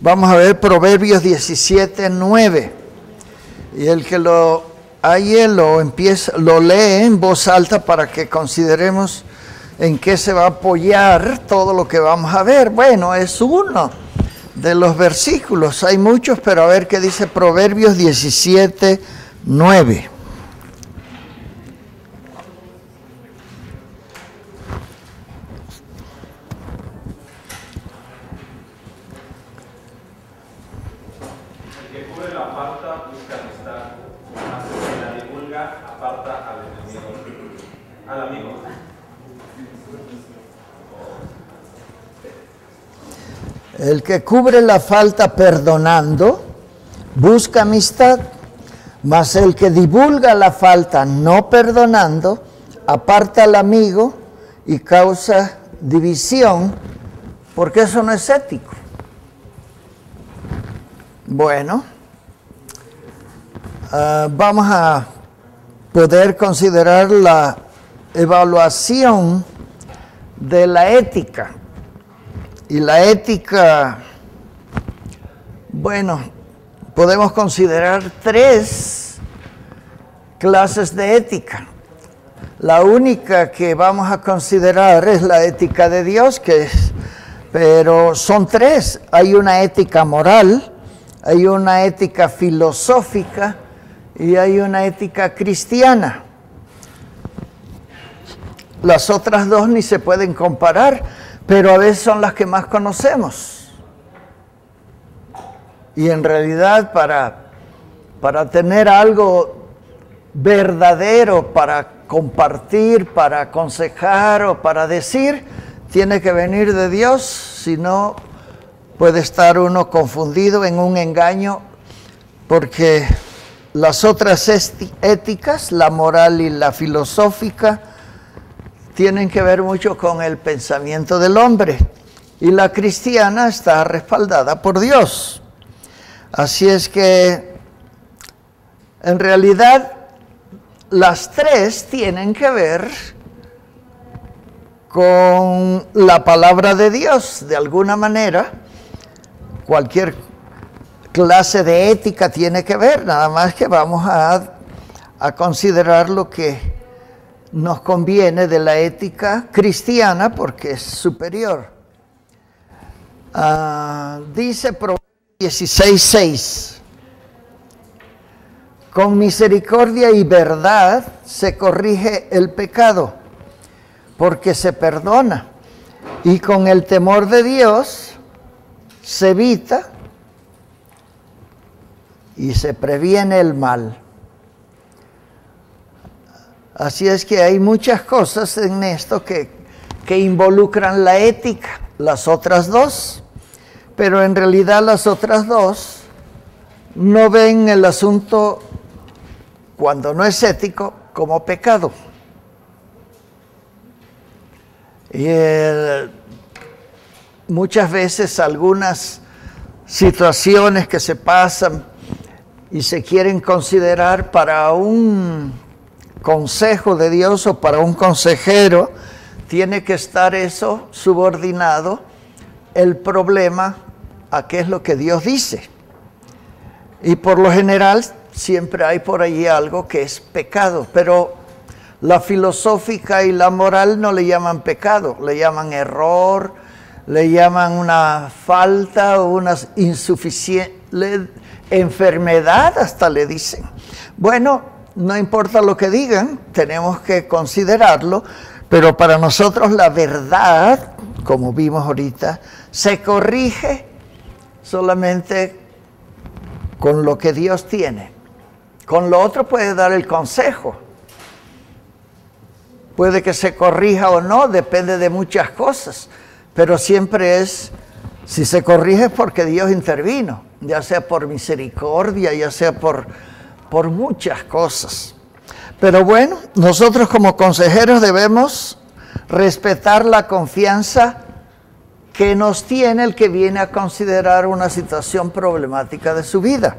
Vamos a ver Proverbios 17:9. Y el que lo halle lo lee en voz alta para que consideremos en qué se va a apoyar todo lo que vamos a ver. Bueno, es uno de los versículos. Hay muchos, pero a ver qué dice Proverbios 17:9. El que cubre la falta perdonando, busca amistad, mas el que divulga la falta no perdonando, aparta al amigo y causa división, porque eso no es ético. Bueno, vamos a poder considerar la evaluación de la ética. Y la ética, bueno, podemos considerar 3 clases de ética. La única que vamos a considerar es la ética de Dios, pero son 3. Hay una ética moral, hay una ética filosófica y hay una ética cristiana. Las otras 2 ni se pueden comparar, pero a veces son las que más conocemos. Y en realidad para tener algo verdadero, para compartir, para aconsejar o para decir, tiene que venir de Dios, si no puede estar uno confundido en un engaño, porque las otras éticas, la moral y la filosófica, tienen que ver mucho con el pensamiento del hombre, y la cristiana está respaldada por Dios. Así es que, en realidad, las 3 tienen que ver con la palabra de Dios, de alguna manera. Cualquier clase de ética tiene que ver, nada más que vamos a considerar lo que nos conviene de la ética cristiana porque es superior. Dice Proverbios 16:6: con misericordia y verdad se corrige el pecado, porque se perdona, y con el temor de Dios se evita y se previene el mal. Así es que hay muchas cosas en esto que involucran la ética, las otras 2, pero en realidad las otras 2 no ven el asunto, cuando no es ético, como pecado. Y muchas veces algunas situaciones que se pasan y se quieren considerar para un consejo de Dios o para un consejero, tiene que estar eso subordinado, el problema, a qué es lo que Dios dice. Y por lo general siempre hay por allí algo que es pecado, pero la filosófica y la moral no le llaman pecado, le llaman error, le llaman una falta o una insuficiente enfermedad, hasta le dicen. Bueno, no importa lo que digan, tenemos que considerarlo, pero para nosotros la verdad, como vimos ahorita, se corrige solamente con lo que Dios tiene. Con lo otro puede dar el consejo. Puede que se corrija o no, depende de muchas cosas, pero siempre es, si se corrige es porque Dios intervino, ya sea por misericordia, ya sea por muchas cosas. Pero bueno, nosotros como consejeros debemos respetar la confianza que nos tiene el que viene a considerar una situación problemática de su vida.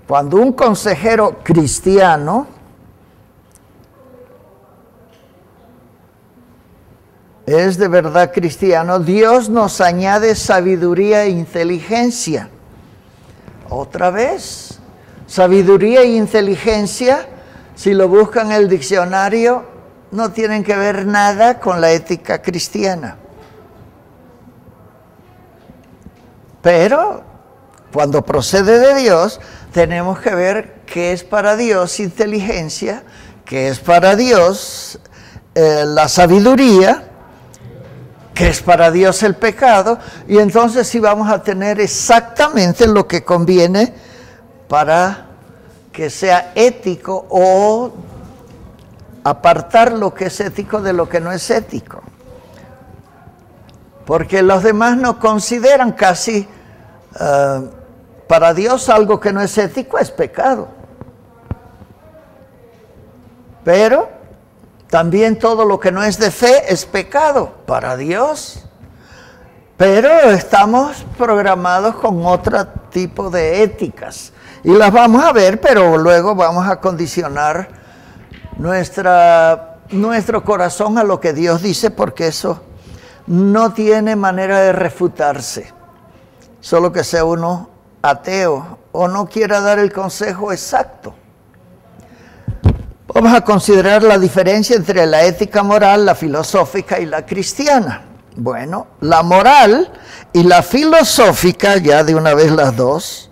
Cuando un consejero cristiano es de verdad cristiano, Dios nos añade sabiduría e inteligencia. Otra vez, sabiduría e inteligencia, si lo buscan en el diccionario, no tienen que ver nada con la ética cristiana. Pero cuando procede de Dios, tenemos que ver qué es para Dios inteligencia, qué es para Dios la sabiduría, qué es para Dios el pecado, y entonces sí vamos a tener exactamente lo que conviene para que sea ético o apartar lo que es ético de lo que no es ético. Porque los demás no consideran casi, para Dios algo que no es ético es pecado. Pero también todo lo que no es de fe es pecado para Dios. Pero estamos programados con otro tipo de éticas. Y las vamos a ver, pero luego vamos a condicionar nuestro corazón a lo que Dios dice, porque eso no tiene manera de refutarse. Solo que sea uno ateo o no quiera dar el consejo exacto. Vamos a considerar la diferencia entre la ética moral, la filosófica y la cristiana. Bueno, la moral y la filosófica, ya de una vez las dos,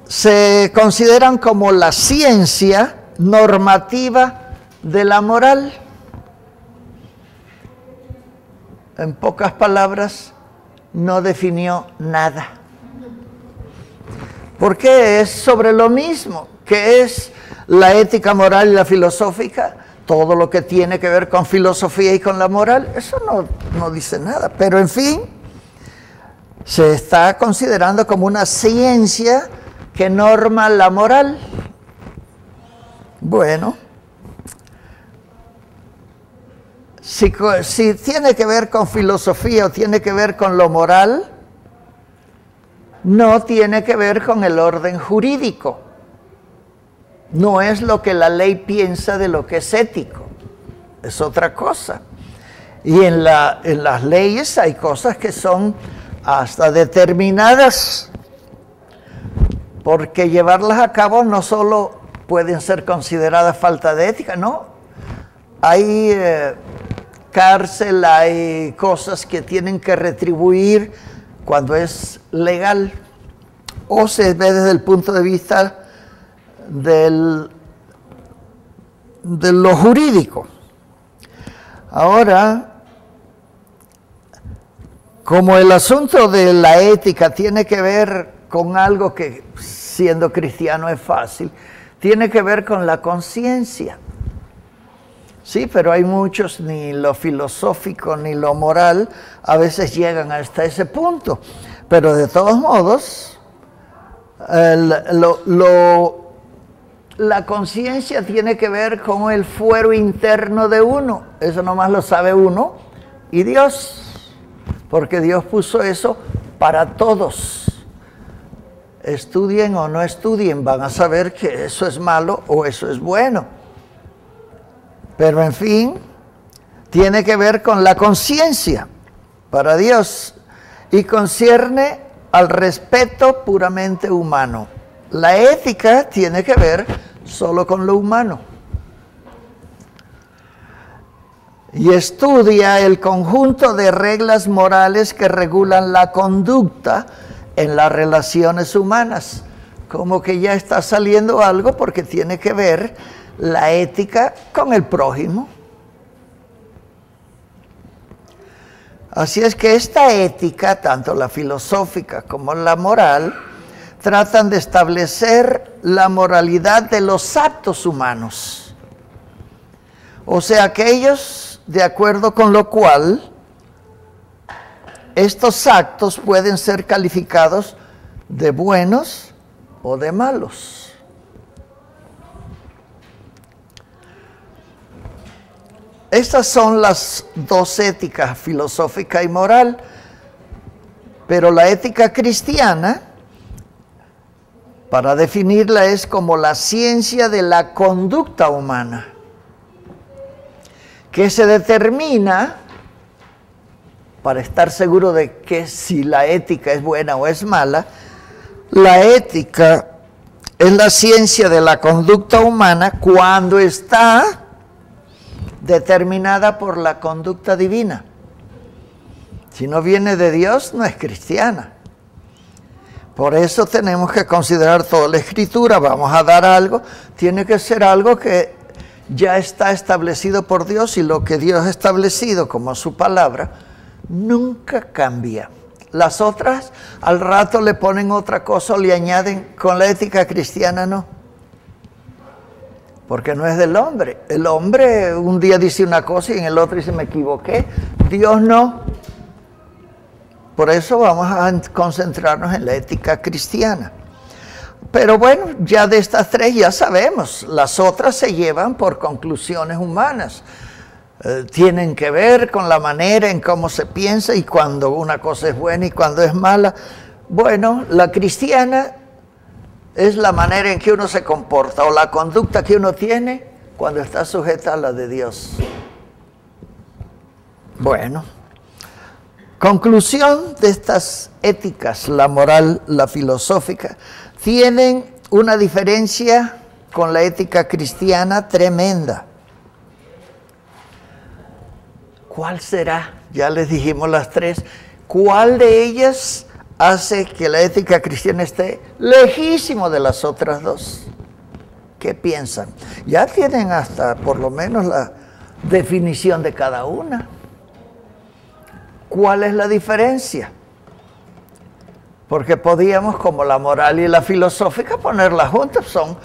se consideran como la ciencia normativa de la moral. En pocas palabras, no definió nada. Porque es sobre lo mismo, que es la ética moral y la filosófica, todo lo que tiene que ver con filosofía y con la moral, eso no dice nada. Pero en fin, se está considerando como una ciencia que norma la moral. Bueno, si tiene que ver con filosofía o tiene que ver con lo moral, no tiene que ver con el orden jurídico. No es lo que la ley piensa de lo que es ético, es otra cosa. Y en las leyes hay cosas que son hasta determinadas, porque llevarlas a cabo no solo pueden ser consideradas falta de ética, no. Hay cárcel, hay cosas que tienen que retribuir cuando es legal, o se ve desde el punto de vista de lo jurídico. Ahora, como el asunto de la ética tiene que ver con algo que siendo cristiano es fácil, tiene que ver con la conciencia. Sí, pero hay muchos, ni lo filosófico ni lo moral a veces llegan hasta ese punto. Pero de todos modos, la conciencia tiene que ver con el fuero interno de uno. Eso nomás lo sabe uno y Dios, porque Dios puso eso para todos. Estudien o no estudien, van a saber que eso es malo o eso es bueno. Pero en fin, tiene que ver con la conciencia para Dios y concierne al respeto puramente humano. La ética tiene que ver solo con lo humano. Y estudia el conjunto de reglas morales que regulan la conducta en las relaciones humanas. Como que ya está saliendo algo porque tiene que ver la ética con el prójimo. Así es que esta ética, tanto la filosófica como la moral, tratan de establecer la moralidad de los actos humanos. O sea, aquellos de acuerdo con lo cual estos actos pueden ser calificados de buenos o de malos. Estas son las dos éticas, filosófica y moral, pero la ética cristiana, para definirla, es como la ciencia de la conducta humana, que se determina para estar seguro de que si la ética es buena o es mala. La ética es la ciencia de la conducta humana cuando está determinada por la conducta divina. Si no viene de Dios, no es cristiana. Por eso tenemos que considerar toda la Escritura. Vamos a dar algo, tiene que ser algo que ya está establecido por Dios, y lo que Dios ha establecido como su palabra nunca cambia. Las otras al rato le ponen otra cosa o le añaden. Con la ética cristiana no, porque no es del hombre. El hombre un día dice una cosa y en el otro dice me equivoqué. Dios no. Por eso vamos a concentrarnos en la ética cristiana. Pero bueno, ya de estas tres ya sabemos, las otras se llevan por conclusiones humanas. Tienen que ver con la manera en cómo se piensa y cuando una cosa es buena y cuando es mala. Bueno, la cristiana es la manera en que uno se comporta o la conducta que uno tiene cuando está sujeta a la de Dios. Bueno, conclusión de estas éticas, la moral, la filosófica, tienen una diferencia con la ética cristiana tremenda. ¿Cuál será? Ya les dijimos las tres. ¿Cuál de ellas hace que la ética cristiana esté lejísimo de las otras dos? ¿Qué piensan? Ya tienen hasta por lo menos la definición de cada una. ¿Cuál es la diferencia? Porque podíamos, como la moral y la filosófica, ponerlas juntas. Son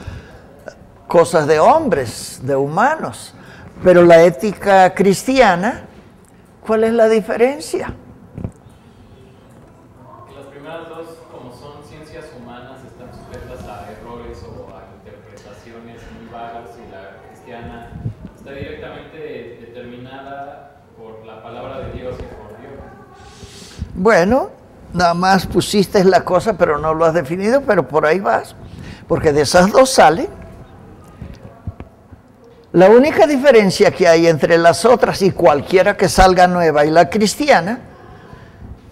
cosas de hombres, de humanos. Pero la ética cristiana, ¿cuál es la diferencia? Las primeras dos, como son ciencias humanas, están sujetas a errores o a interpretaciones muy vagas, y la cristiana está directamente determinada por la palabra de Dios y por Dios. Bueno, nada más pusiste la cosa, pero no lo has definido, pero por ahí vas. Porque de esas dos salen. La única diferencia que hay entre las otras y cualquiera que salga nueva y la cristiana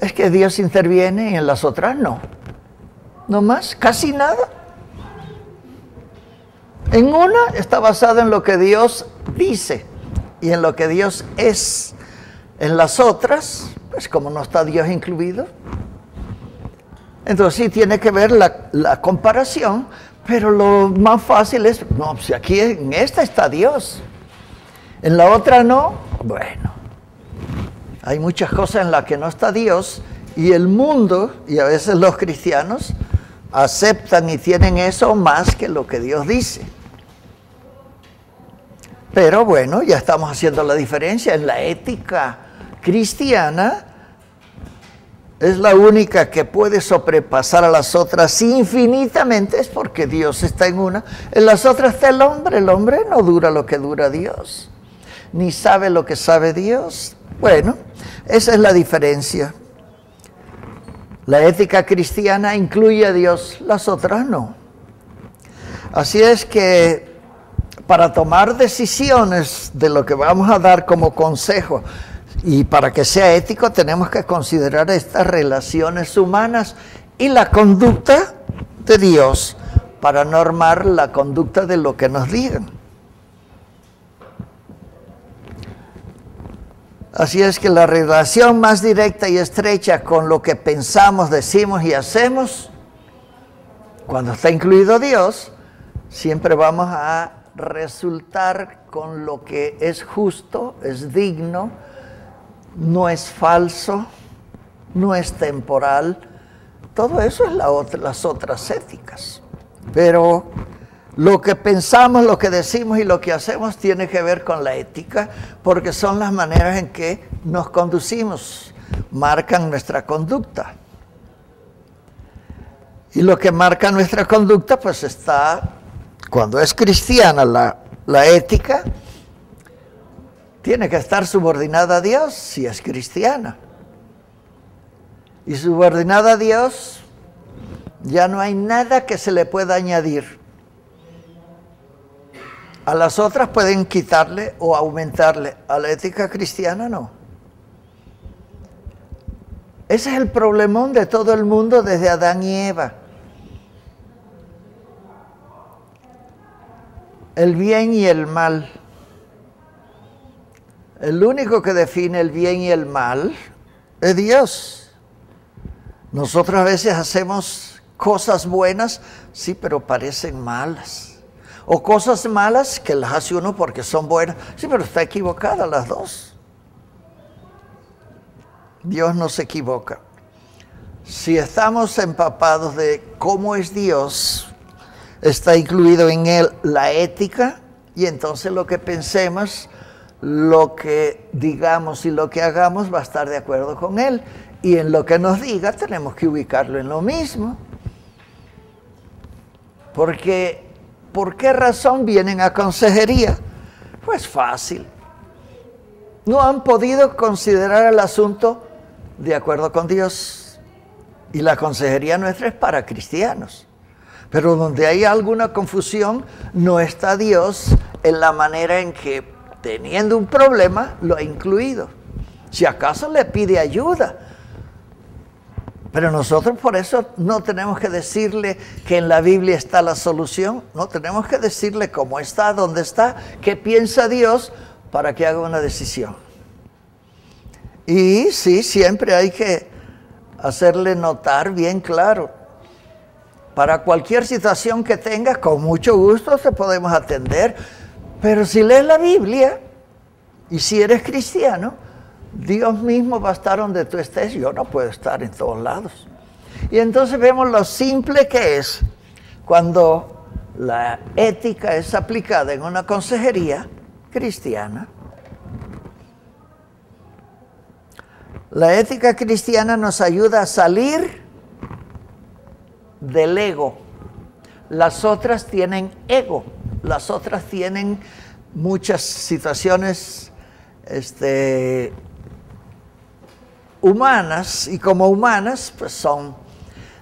es que Dios interviene y en las otras no. No más, casi nada. En una está basada en lo que Dios dice y en lo que Dios es. En las otras, pues como no está Dios incluido, entonces sí tiene que ver la comparación. Pero lo más fácil es, no, si aquí en esta está Dios, en la otra no. Bueno, hay muchas cosas en las que no está Dios, y el mundo, y a veces los cristianos, aceptan y tienen eso más que lo que Dios dice. Pero bueno, ya estamos haciendo la diferencia. En la ética cristiana es la única que puede sobrepasar a las otras infinitamente, es porque Dios está en una. En las otras está el hombre no dura lo que dura Dios, ni sabe lo que sabe Dios. Bueno, esa es la diferencia. La ética cristiana incluye a Dios, las otras no. Así es que para tomar decisiones de lo que vamos a dar como consejo, y para que sea ético tenemos que considerar estas relaciones humanas y la conducta de Dios para normar la conducta de lo que nos digan. Así es que la relación más directa y estrecha con lo que pensamos, decimos y hacemos, cuando está incluido Dios, siempre vamos a resultar con lo que es justo, es digno, no es falso, no es temporal. Todo eso es las otras éticas. Pero lo que pensamos, lo que decimos y lo que hacemos tiene que ver con la ética, porque son las maneras en que nos conducimos, marcan nuestra conducta. Y lo que marca nuestra conducta, pues está, cuando es cristiana la ética, tiene que estar subordinada a Dios si es cristiana. Y subordinada a Dios, ya no hay nada que se le pueda añadir. A las otras pueden quitarle o aumentarle, a la ética cristiana no. Ese es el problemón de todo el mundo desde Adán y Eva. El bien y el mal. El único que define el bien y el mal es Dios. Nosotros a veces hacemos cosas buenas, sí, pero parecen malas. O cosas malas que las hace uno porque son buenas. Sí, pero está equivocada las dos. Dios no se equivoca. Si estamos empapados de cómo es Dios, está incluido en él la ética, y entonces lo que pensemos, lo que digamos y lo que hagamos va a estar de acuerdo con él. Y en lo que nos diga tenemos que ubicarlo en lo mismo. Porque, ¿por qué razón vienen a consejería? Pues fácil. No han podido considerar el asunto de acuerdo con Dios. Y la consejería nuestra es para cristianos. Pero donde hay alguna confusión, no está Dios en la manera en que, teniendo un problema, lo ha incluido. Si acaso le pide ayuda. Pero nosotros por eso no tenemos que decirle que en la Biblia está la solución. No, tenemos que decirle cómo está, dónde está, qué piensa Dios para que haga una decisión. Y sí, siempre hay que hacerle notar bien claro. Para cualquier situación que tengas, con mucho gusto te podemos atender. Pero si lees la Biblia y si eres cristiano, Dios mismo va a estar donde tú estés. Yo no puedo estar en todos lados. Y entonces vemos lo simple que es cuando la ética es aplicada en una consejería cristiana. La ética cristiana nos ayuda a salir del ego. Las otras tienen ego. Las otras tienen muchas situaciones humanas, y como humanas pues son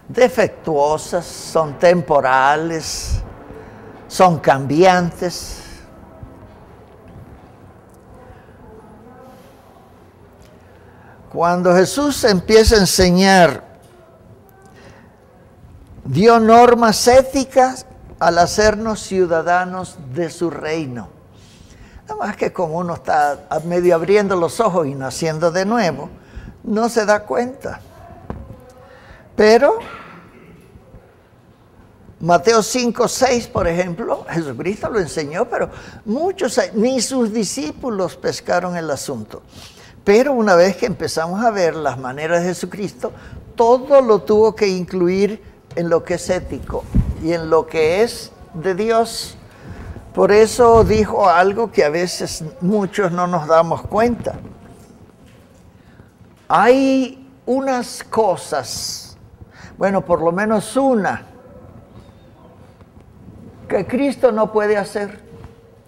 defectuosas, son temporales, son cambiantes. Cuando Jesús empieza a enseñar, dio normas éticas al hacernos ciudadanos de su reino. Nada más que como uno está medio abriendo los ojos y naciendo de nuevo, no se da cuenta. Pero Mateo 5:6, por ejemplo, Jesucristo lo enseñó, pero muchos, ni sus discípulos pescaron el asunto. Pero una vez que empezamos a ver las maneras de Jesucristo, todo lo tuvo que incluir en lo que es ético y en lo que es de Dios. Por eso dijo algo que a veces muchos no nos damos cuenta. Hay unas cosas, bueno, por lo menos una, que Cristo no puede hacer.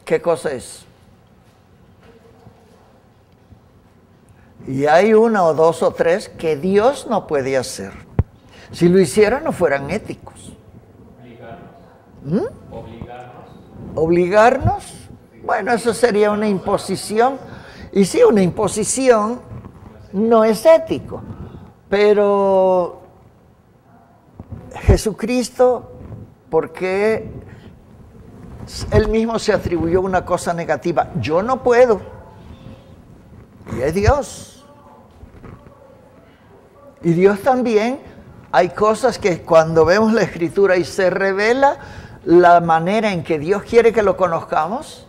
¿Qué cosa es? Y hay una o dos o tres que Dios no puede hacer. Si lo hiciera no fueran éticos. ¿Obligarnos? Bueno, eso sería una imposición. Y sí, una imposición no es ético. Pero Jesucristo, ¿por qué él mismo se atribuyó una cosa negativa? Yo no puedo. Y es Dios. Y Dios también, hay cosas que cuando vemos la Escritura y se revela la manera en que Dios quiere que lo conozcamos,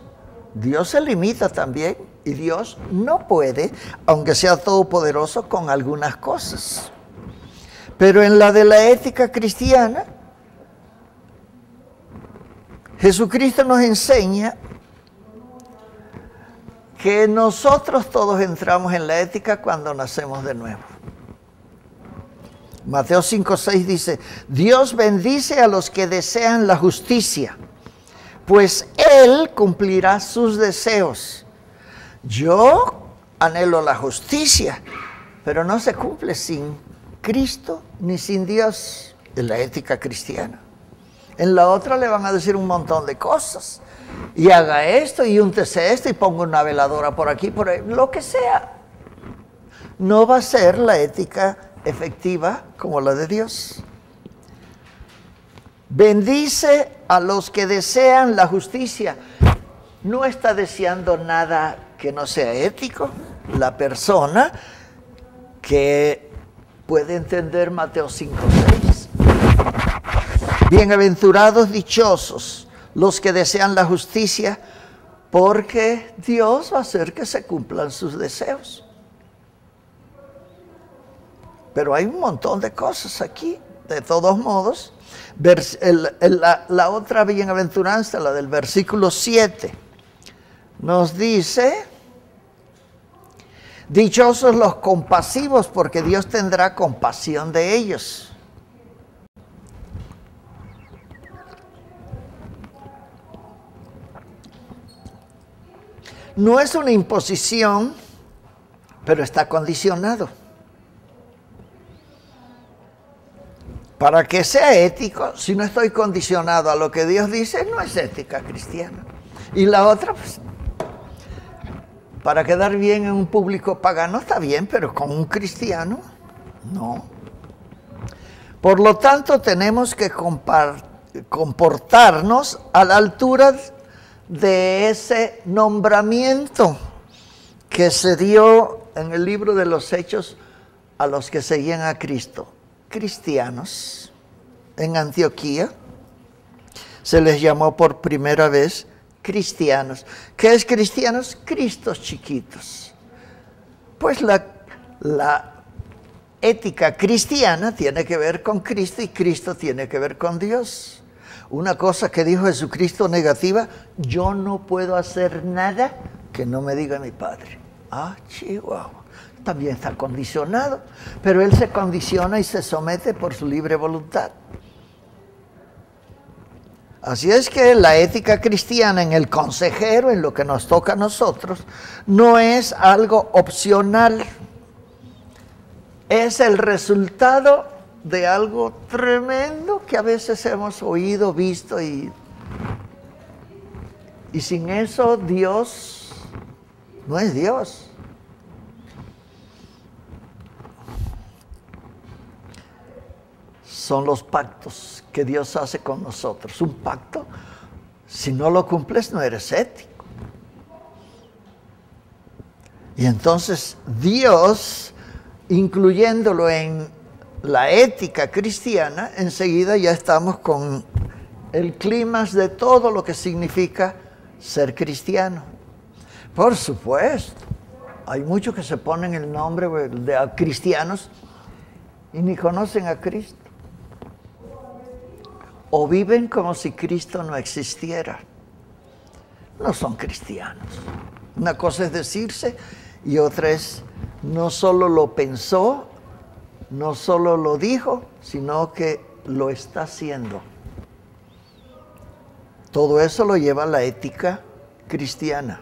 Dios se limita también. Y Dios no puede, aunque sea todopoderoso, con algunas cosas. Pero en la de la ética cristiana, Jesucristo nos enseña que nosotros todos entramos en la ética cuando nacemos de nuevo. Mateo 5:6 dice, Dios bendice a los que desean la justicia, pues Él cumplirá sus deseos. Yo anhelo la justicia, pero no se cumple sin Cristo ni sin Dios en la ética cristiana. En la otra le van a decir un montón de cosas. Y haga esto, y úntese esto, y ponga una veladora por aquí, por ahí, lo que sea. No va a ser la ética efectiva como la de Dios. Bendice a los que desean la justicia. No está deseando nada que no sea ético. La persona que puede entender Mateo 5:6. Bienaventurados, dichosos, los que desean la justicia, porque Dios va a hacer que se cumplan sus deseos. Pero hay un montón de cosas aquí, de todos modos. La otra bienaventuranza, la del versículo 7, nos dice: dichosos los compasivos, porque Dios tendrá compasión de ellos. No es una imposición, pero está condicionado. Para que sea ético, si no estoy condicionado a lo que Dios dice, no es ética cristiana. Y la otra, pues, para quedar bien en un público pagano está bien, pero con un cristiano, no. Por lo tanto, tenemos que comportarnos a la altura de ese nombramiento que se dio en el libro de los Hechos a los que seguían a Cristo. Cristianos. En Antioquía se les llamó por primera vez cristianos. ¿Qué es cristianos? Cristos chiquitos. Pues la ética cristiana tiene que ver con Cristo y Cristo tiene que ver con Dios. Una cosa que dijo Jesucristo negativa: yo no puedo hacer nada que no me diga mi Padre. Ah, chihuahua. También está condicionado, pero Él se condiciona y se somete por su libre voluntad. Así es que la ética cristiana en el consejero, en lo que nos toca a nosotros, no es algo opcional. Es el resultado de algo tremendo que a veces hemos oído, visto, y sin eso Dios no es Dios. Son los pactos que Dios hace con nosotros. Un pacto, si no lo cumples, no eres ético. Y entonces Dios, incluyéndolo en la ética cristiana, enseguida ya estamos con el clímax de todo lo que significa ser cristiano. Por supuesto, hay muchos que se ponen el nombre de cristianos y ni conocen a Cristo. O viven como si Cristo no existiera. No son cristianos. Una cosa es decirse y otra es, no solo lo pensó, no solo lo dijo, sino que lo está haciendo. Todo eso lo lleva la ética cristiana.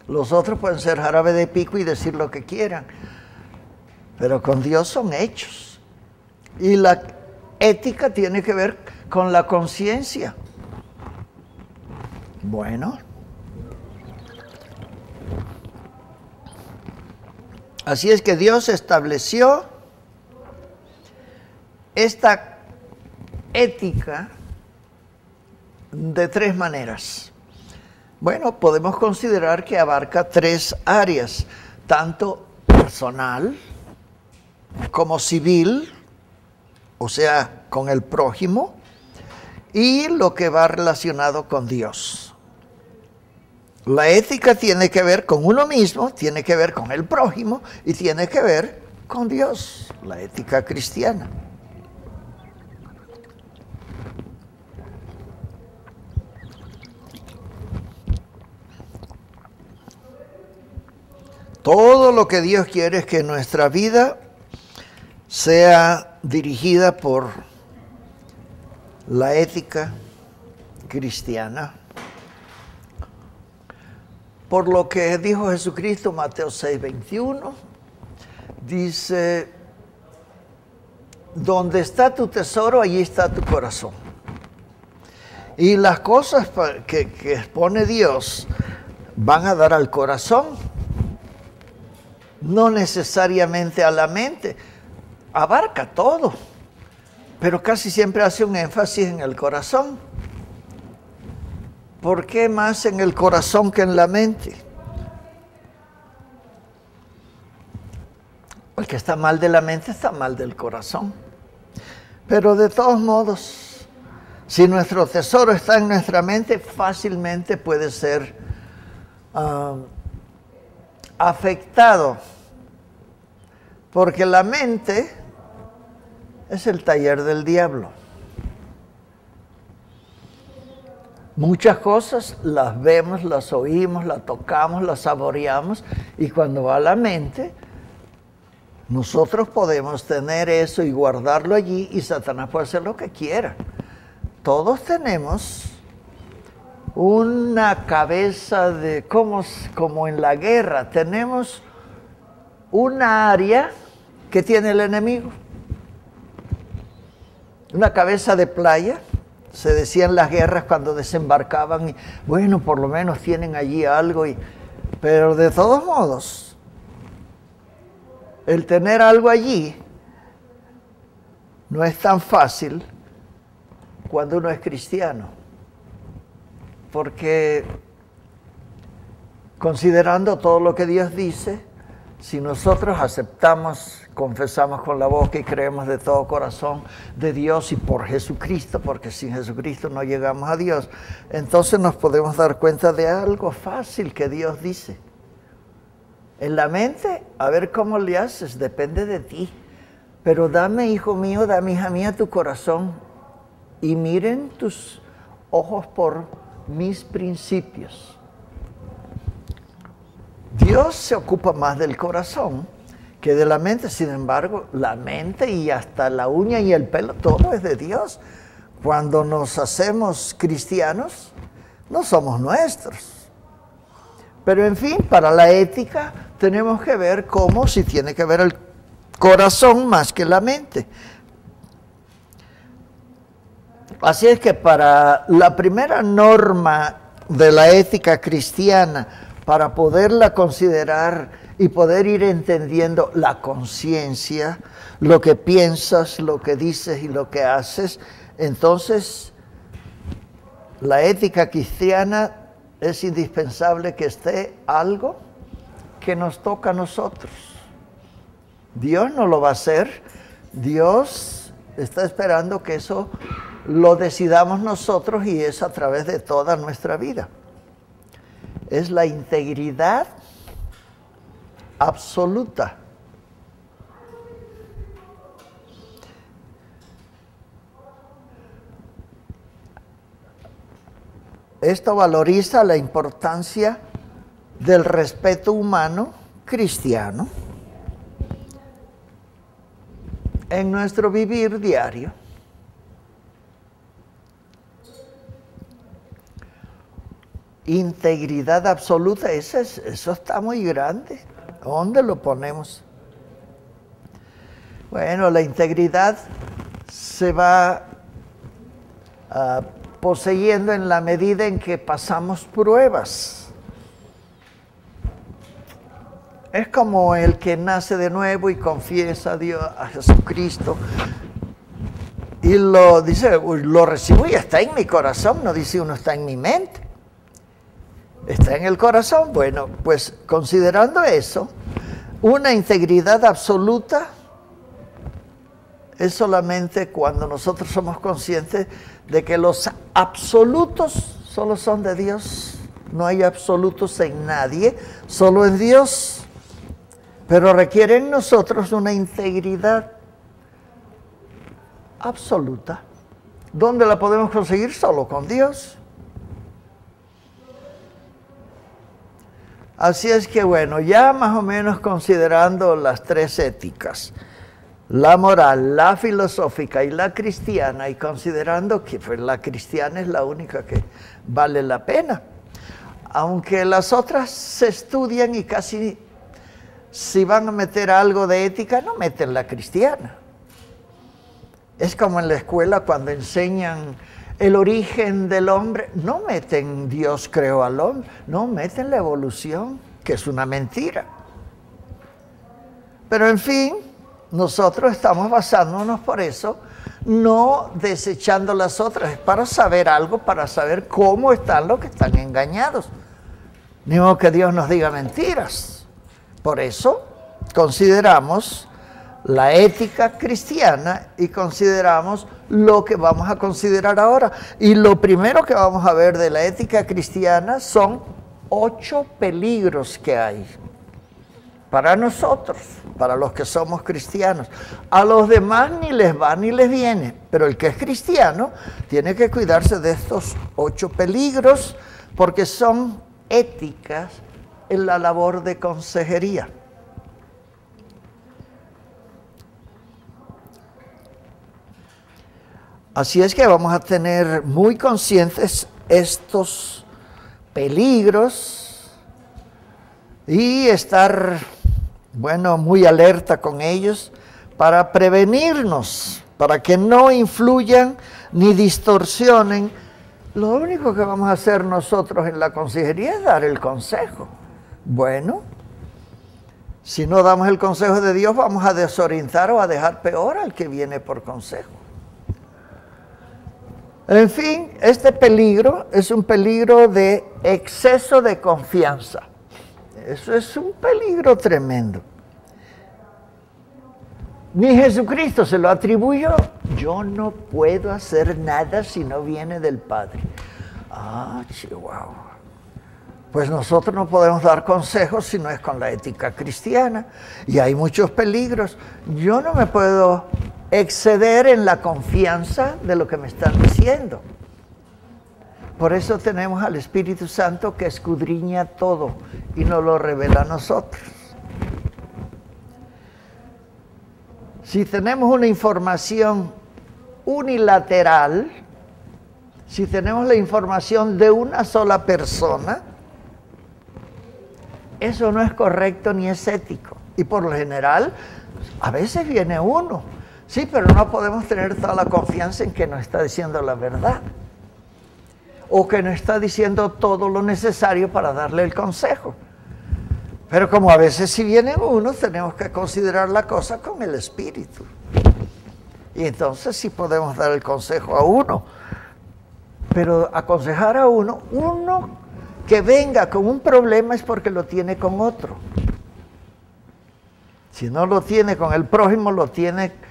Los otros pueden ser jarabe de pico y decir lo que quieran, pero con Dios son hechos. Y la ética tiene que ver con la conciencia. Bueno, así es que Dios estableció esta ética de tres maneras. Bueno, podemos considerar que abarca tres áreas, tanto personal como civil, o sea, con el prójimo, y lo que va relacionado con Dios. La ética tiene que ver con uno mismo, tiene que ver con el prójimo y tiene que ver con Dios, la ética cristiana. Todo lo que Dios quiere es que nuestra vida sea dirigida por la ética cristiana. Por lo que dijo Jesucristo, Mateo 6:21, dice, donde está tu tesoro, allí está tu corazón. Y las cosas que expone Dios van a dar al corazón, no necesariamente a la mente. abarca todo, pero casi siempre hace un énfasis en el corazón. ¿Por qué más en el corazón que en la mente? El que está mal de la mente está mal del corazón. Pero de todos modos, si nuestro tesoro está en nuestra mente, fácilmente puede ser afectado. Porque la mente es el taller del diablo. Muchas cosas las vemos, las oímos, las tocamos, las saboreamos, y cuando va a la mente, nosotros podemos tener eso y guardarlo allí, y Satanás puede hacer lo que quiera. Todos tenemos una cabeza de, como en la guerra, tenemos una área que tiene el enemigo. Una cabeza de playa. Se decía en las guerras cuando desembarcaban, y, bueno, por lo menos tienen allí algo, pero de todos modos, el tener algo allí no es tan fácil cuando uno es cristiano, porque considerando todo lo que Dios dice, si nosotros aceptamos, confesamos con la boca y creemos de todo corazón de Dios y por Jesucristo, porque sin Jesucristo no llegamos a Dios, entonces nos podemos dar cuenta de algo fácil que Dios dice. En la mente, a ver cómo le haces, depende de ti. Pero dame, hijo mío, dame, hija mía, tu corazón, y miren tus ojos por mis principios. Dios se ocupa más del corazón que de la mente. Sin embargo, la mente y hasta la uña y el pelo, todo es de Dios. Cuando nos hacemos cristianos, no somos nuestros. Pero en fin, para la ética tenemos que ver cómo si tiene que ver el corazón más que la mente. Así es que para la primera norma de la ética cristiana, para poderla considerar y poder ir entendiendo la conciencia, lo que piensas, lo que dices y lo que haces, entonces la ética cristiana es indispensable que esté algo que nos toca a nosotros. Dios no lo va a hacer, Dios está esperando que eso lo decidamos nosotros, y es a través de toda nuestra vida. Es la integridad absoluta. Esto valoriza la importancia del respeto humano cristiano en nuestro vivir diario. Integridad absoluta, eso está muy grande. ¿Dónde lo ponemos? Bueno, la integridad se va poseyendo en la medida en que pasamos pruebas. Es como el que nace de nuevo y confiesa a Dios, a Jesucristo, y lo dice, lo recibo y está en mi corazón, no dice uno está en mi mente. Está en el corazón. Bueno, pues considerando eso, una integridad absoluta es solamente cuando nosotros somos conscientes de que los absolutos solo son de Dios. No hay absolutos en nadie, solo en Dios. Pero requiere en nosotros una integridad absoluta. ¿Dónde la podemos conseguir? Solo con Dios. Así es que bueno, ya más o menos considerando las tres éticas, la moral, la filosófica y la cristiana, y considerando que pues, la cristiana es la única que vale la pena, aunque las otras se estudian y casi si van a meter algo de ética, no meten la cristiana. Es como en la escuela cuando enseñan el origen del hombre, no meten Dios creó al hombre, no meten la evolución, que es una mentira. Pero en fin, nosotros estamos basándonos por eso, no desechando las otras, es para saber algo, para saber cómo están los que están engañados. Ni modo que Dios nos diga mentiras. Por eso consideramos la ética cristiana y consideramos lo que vamos a considerar ahora. Y lo primero que vamos a ver de la ética cristiana son 8 peligros que hay para nosotros, para los que somos cristianos. A los demás ni les va ni les viene, pero el que es cristiano tiene que cuidarse de estos 8 peligros porque son éticas en la labor de consejería. Así es que vamos a tener muy conscientes estos peligros y estar, bueno, muy alerta con ellos para prevenirnos, para que no influyan ni distorsionen. Lo único que vamos a hacer nosotros en la consejería es dar el consejo. Bueno, si no damos el consejo de Dios, vamos a desorientar o a dejar peor al que viene por consejo. En fin, este peligro es un peligro de exceso de confianza. Eso es un peligro tremendo. Ni Jesucristo se lo atribuyó. Yo no puedo hacer nada si no viene del Padre. Ah, chihuahua. Pues nosotros no podemos dar consejos si no es con la ética cristiana. Y hay muchos peligros. Yo no me puedo exceder en la confianza de lo que me están diciendo. Por eso tenemos al Espíritu Santo que escudriña todo y nos lo revela a nosotros. Si tenemos una información unilateral, si tenemos la información de una sola persona, eso no es correcto ni es ético. Y por lo general, a veces viene uno. Sí, pero no podemos tener toda la confianza en que nos está diciendo la verdad. O que nos está diciendo todo lo necesario para darle el consejo. Pero como a veces si viene uno, tenemos que considerar la cosa con el Espíritu. Y entonces sí podemos dar el consejo a uno. Pero aconsejar a uno que venga con un problema es porque lo tiene con otro. Si no lo tiene con el prójimo, lo tiene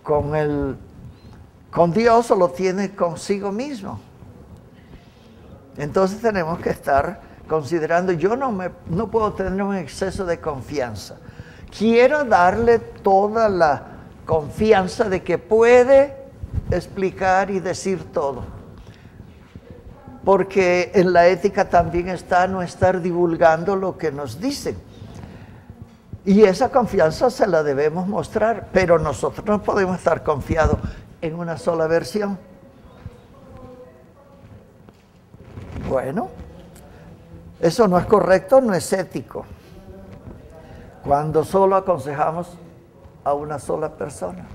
con Dios o lo tiene consigo mismo. Entonces tenemos que estar considerando, yo no puedo tener un exceso de confianza. Quiero darle toda la confianza de que puede explicar y decir todo. Porque en la ética también está no estar divulgando lo que nos dicen. Y esa confianza se la debemos mostrar, pero nosotros no podemos estar confiados en una sola versión. Bueno, eso no es correcto, no es ético. Cuando solo aconsejamos a una sola persona.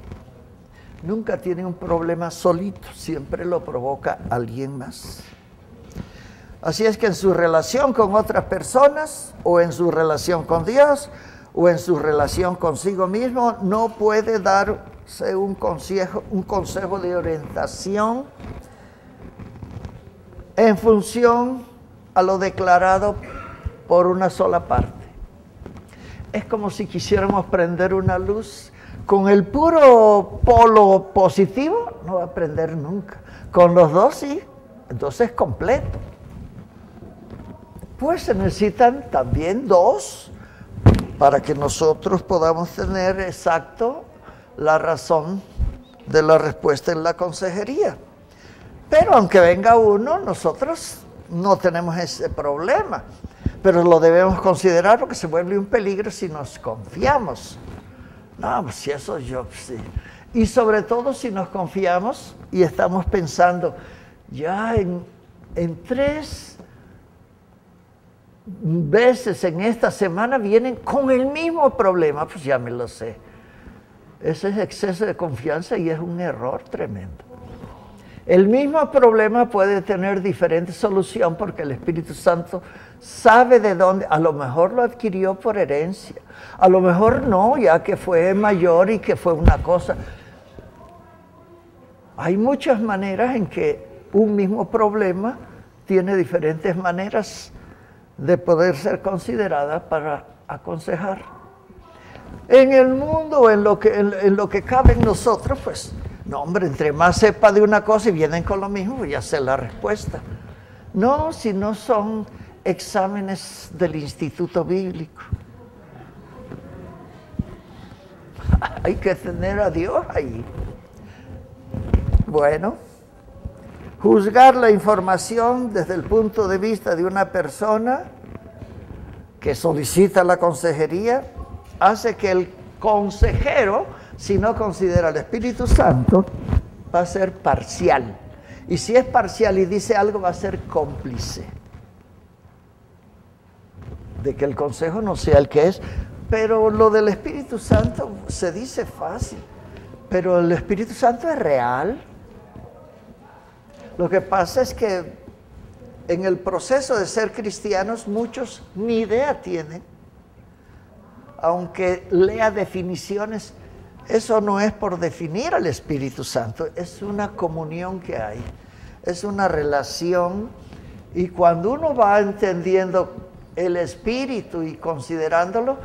Nunca tiene un problema solito, siempre lo provoca alguien más. Así es que en su relación con otras personas, o en su relación con Dios, o en su relación consigo mismo, no puede darse un consejo de orientación en función a lo declarado por una sola parte. Es como si quisiéramos prender una luz con el puro polo positivo, no va a prender nunca. Con los dos sí, entonces es completo. Pues se necesitan también dos para que nosotros podamos tener exacto la razón de la respuesta en la consejería. Pero aunque venga uno, nosotros no tenemos ese problema. Pero lo debemos considerar porque se vuelve un peligro si nos confiamos. No, pues si eso yo, sí. Y sobre todo si nos confiamos y estamos pensando, ya en 3 veces en esta semana vienen con el mismo problema, pues ya me lo sé. Ese es exceso de confianza y es un error tremendo. El mismo problema puede tener diferente solución porque el Espíritu Santo sabe de dónde, a lo mejor lo adquirió por herencia, a lo mejor no, ya que fue mayor y que fue una cosa. Hay muchas maneras en que un mismo problema tiene diferentes maneras de poder ser considerada para aconsejar. En el mundo, en lo que cabe en nosotros, pues, no, hombre, entre más sepa de una cosa y vienen con lo mismo, pues ya sé la respuesta. No, si no son exámenes del Instituto Bíblico. Hay que tener a Dios ahí. Bueno, juzgar la información desde el punto de vista de una persona que solicita la consejería hace que el consejero, si no considera al Espíritu Santo, va a ser parcial. Y si es parcial y dice algo, va a ser cómplice de que el consejo no sea el que es. Pero lo del Espíritu Santo se dice fácil, pero el Espíritu Santo es real. Lo que pasa es que en el proceso de ser cristianos muchos ni idea tienen. Aunque lea definiciones, eso no es por definir al Espíritu Santo, es una comunión que hay, es una relación. Y cuando uno va entendiendo el Espíritu y considerándolo,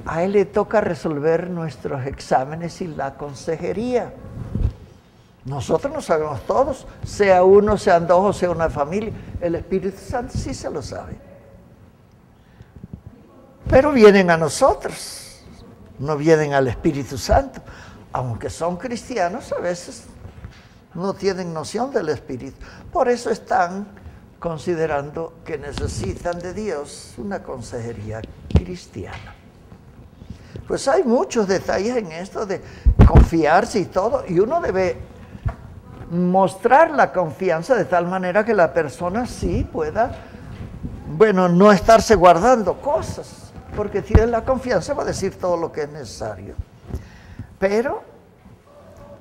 a Él le toca resolver nuestros exámenes y la consejería. Nosotros no sabemos todos, sea uno, sean dos o sea una familia. El Espíritu Santo sí se lo sabe. Pero vienen a nosotros, no vienen al Espíritu Santo. Aunque son cristianos, a veces no tienen noción del Espíritu. Por eso están considerando que necesitan de Dios una consejería cristiana. Pues hay muchos detalles en esto de confiarse y todo, y uno debe mostrar la confianza de tal manera que la persona sí pueda, bueno, no estarse guardando cosas, porque tiene la confianza, va a decir todo lo que es necesario. Pero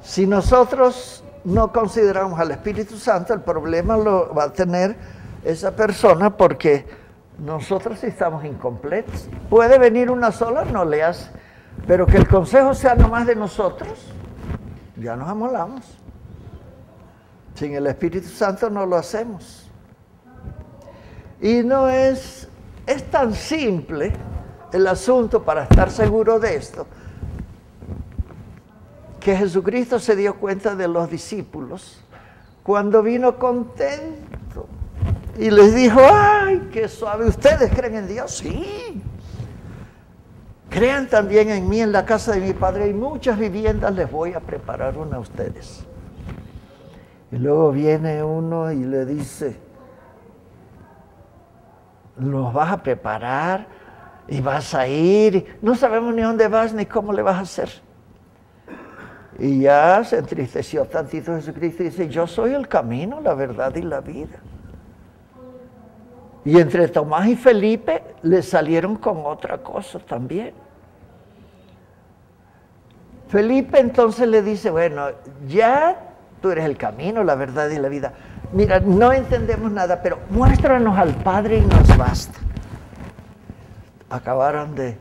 si nosotros no consideramos al Espíritu Santo, el problema lo va a tener esa persona porque nosotros estamos incompletos. Puede venir una sola, no le hace, pero que el consejo sea nomás de nosotros, ya nos amolamos. Sin el Espíritu Santo no lo hacemos. Y no es tan simple el asunto para estar seguro de esto, que Jesucristo se dio cuenta de los discípulos cuando vino contento y les dijo: ¡ay, qué suave! ¿Ustedes creen en Dios? Sí. Crean también en mí. En la casa de mi Padre hay muchas viviendas, les voy a preparar una a ustedes. Y luego viene uno y le dice: ¿los vas a preparar? Y vas a ir, no sabemos ni dónde vas ni cómo le vas a hacer. Y ya se entristeció tantito Jesucristo y dice: yo soy el camino, la verdad y la vida. Y entre Tomás y Felipe le salieron con otra cosa también. Felipe entonces le dice: bueno, ya tú eres el camino, la verdad y la vida. Mira, no entendemos nada, pero muéstranos al Padre y nos basta. Acabaron de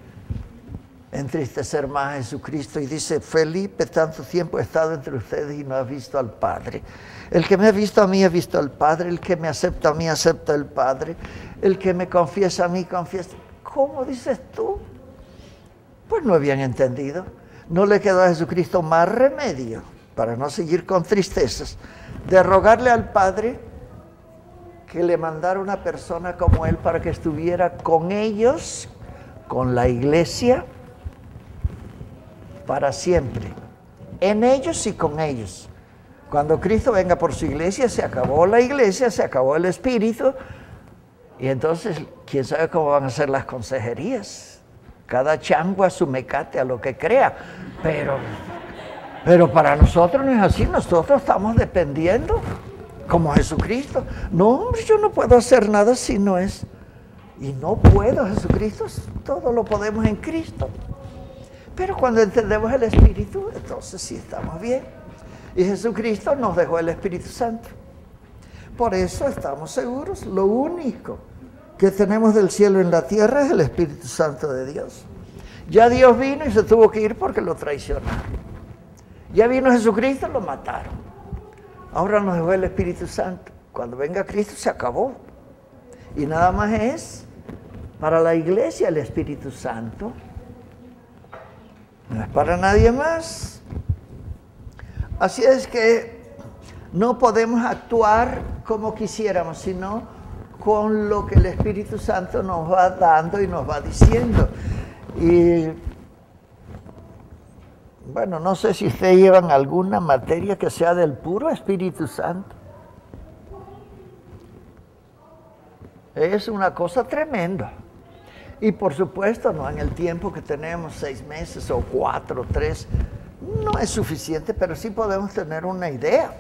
entristecer más a Jesucristo y dice: Felipe, tanto tiempo he estado entre ustedes y no has visto al Padre. El que me ha visto a mí ha visto al Padre, el que me acepta a mí acepta al Padre, el que me confiesa a mí confiesa. ¿Cómo dices tú? Pues no habían entendido. No le quedó a Jesucristo más remedio, para no seguir con tristezas, de rogarle al Padre que le mandara una persona como él para que estuviera con ellos, con la iglesia, para siempre. En ellos y con ellos. Cuando Cristo venga por su iglesia, se acabó la iglesia, se acabó el Espíritu, y entonces, quién sabe cómo van a ser las consejerías. Cada chango a su mecate, a lo que crea. Pero para nosotros no es así, nosotros estamos dependiendo como Jesucristo. No, hombre, yo no puedo hacer nada si no es. Y no puedo, Jesucristo, todo lo podemos en Cristo. Pero cuando entendemos el Espíritu, entonces sí estamos bien. Y Jesucristo nos dejó el Espíritu Santo. Por eso estamos seguros, lo único que tenemos del cielo en la tierra es el Espíritu Santo de Dios. Ya Dios vino y se tuvo que ir porque lo traicionaron. Ya vino Jesucristo, lo mataron. Ahora nos dejó el Espíritu Santo. Cuando venga Cristo se acabó. Y nada más es para la iglesia el Espíritu Santo. No es para nadie más. Así es que no podemos actuar como quisiéramos, sino con lo que el Espíritu Santo nos va dando y nos va diciendo. Y bueno, no sé si ustedes llevan alguna materia que sea del puro Espíritu Santo. Es una cosa tremenda. Y por supuesto, no en el tiempo que tenemos, 6 meses o 4, 3, no es suficiente, pero sí podemos tener una idea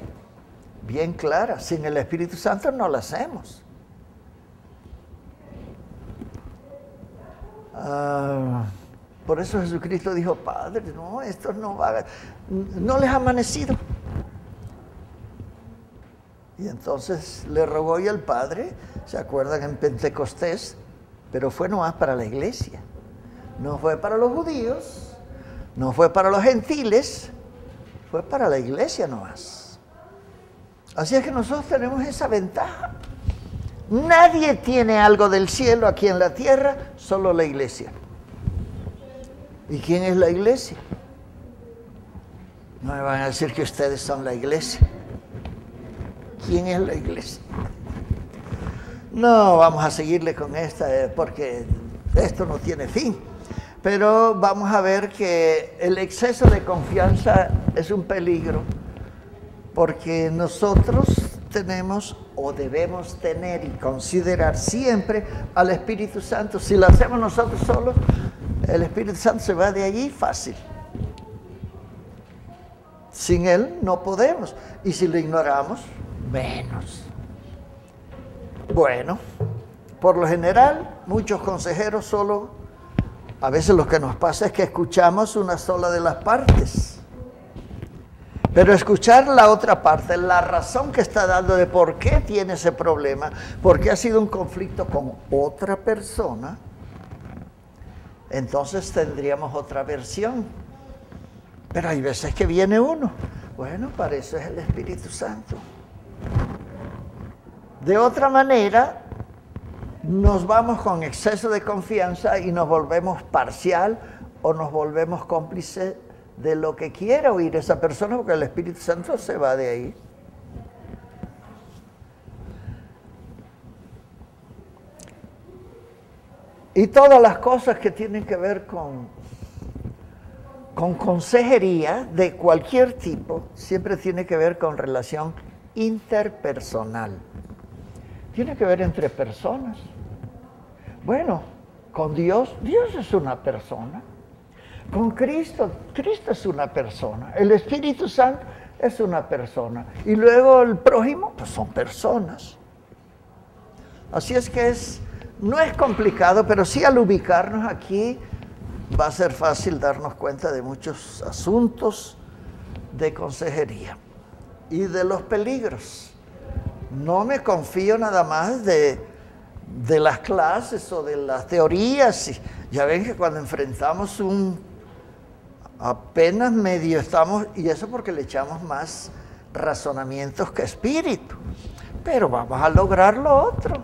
bien clara. Sin el Espíritu Santo no lo hacemos. Por eso Jesucristo dijo, Padre, no, esto no les ha amanecido. Y entonces le rogó y el Padre, ¿se acuerdan en Pentecostés? Pero fue nomás para la iglesia. No fue para los judíos, no fue para los gentiles, fue para la iglesia nomás. Así es que nosotros tenemos esa ventaja. Nadie tiene algo del cielo aquí en la tierra, solo la iglesia. ¿Y quién es la iglesia? No me van a decir que ustedes son la iglesia. ¿Quién es la iglesia? No, vamos a seguirle con esta porque esto no tiene fin. Pero vamos a ver que el exceso de confianza es un peligro porque nosotros tenemos o debemos tener y considerar siempre al Espíritu Santo. Si lo hacemos nosotros solos, el Espíritu Santo se va de allí fácil. Sin Él no podemos. Y si lo ignoramos, menos. Bueno, por lo general, muchos consejeros solo, a veces lo que nos pasa es que escuchamos una sola de las partes. Pero escuchar la otra parte, la razón que está dando de por qué tiene ese problema, por qué ha sido un conflicto con otra persona, entonces tendríamos otra versión. Pero hay veces que viene uno. Bueno, para eso es el Espíritu Santo. De otra manera, nos vamos con exceso de confianza y nos volvemos parcial o nos volvemos cómplice de lo que quiera oír esa persona, porque el Espíritu Santo se va de ahí. Y todas las cosas que tienen que ver con consejería de cualquier tipo, siempre tiene que ver con relación interpersonal. Tiene que ver entre personas. Bueno, con Dios, Dios es una persona. Con Cristo, Cristo es una persona. El Espíritu Santo es una persona. Y luego el prójimo, pues son personas. Así es que no es complicado, pero sí al ubicarnos aquí va a ser fácil darnos cuenta de muchos asuntos de consejería y de los peligros. No me confío nada más de las clases o de las teorías. Ya ven que cuando enfrentamos apenas medio estamos, y eso porque le echamos más razonamientos que espíritu, pero vamos a lograr lo otro,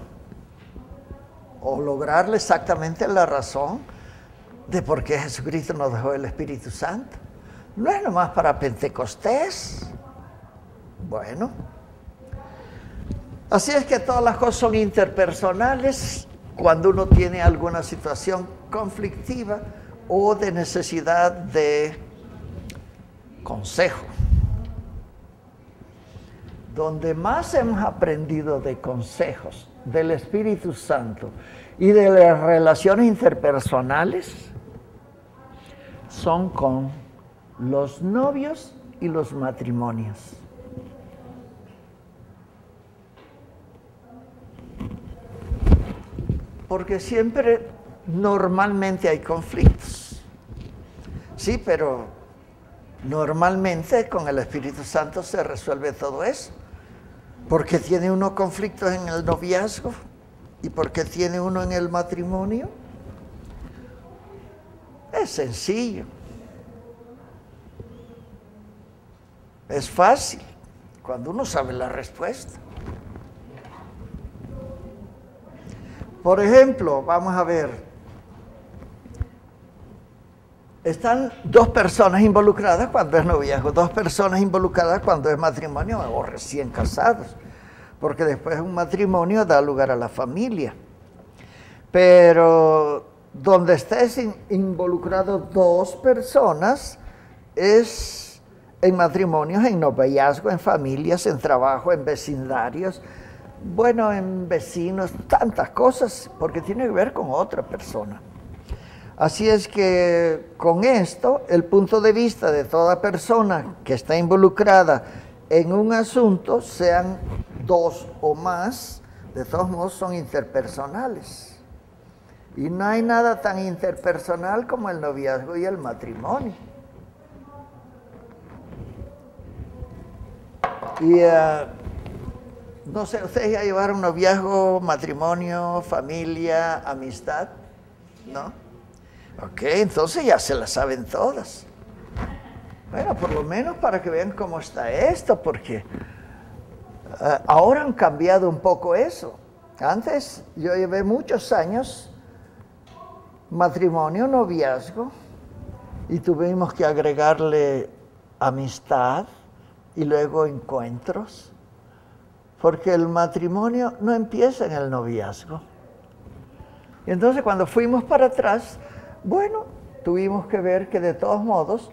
o lograrle exactamente la razón de por qué Jesucristo nos dejó el Espíritu Santo. No es nomás para Pentecostés. Bueno, así es que todas las cosas son interpersonales cuando uno tiene alguna situación conflictiva o de necesidad de consejo. Donde más hemos aprendido de consejos del Espíritu Santo y de las relaciones interpersonales son con los novios y los matrimonios. Porque siempre, normalmente hay conflictos. Sí, pero Normalmente con el Espíritu Santo se resuelve todo eso. ¿Por qué tiene uno conflictos en el noviazgo? ¿Y por qué tiene uno en el matrimonio? Es sencillo. Es fácil cuando uno sabe la respuesta. Por ejemplo, vamos a ver. Están dos personas involucradas cuando es noviazgo, dos personas involucradas cuando es matrimonio o recién casados, porque después un matrimonio da lugar a la familia. Pero donde estés involucrado dos personas es en matrimonios, en noviazgo, en familias, en trabajo, en vecindarios, bueno, en vecinos, tantas cosas, porque tiene que ver con otra persona. Así es que con esto, el punto de vista de toda persona que está involucrada en un asunto, sean dos o más, de todos modos son interpersonales. Y no hay nada tan interpersonal como el noviazgo y el matrimonio. Y no sé, ¿ustedes ya llevaron noviazgo, matrimonio, familia, amistad? ¿No? Ok, entonces ya se la saben todas. Bueno, por lo menos para que vean cómo está esto, porque ahora han cambiado un poco eso. Antes yo llevé muchos años matrimonio, noviazgo, y tuvimos que agregarle amistad y luego encuentros, porque el matrimonio no empieza en el noviazgo. Y entonces cuando fuimos para atrás, bueno, tuvimos que ver que de todos modos,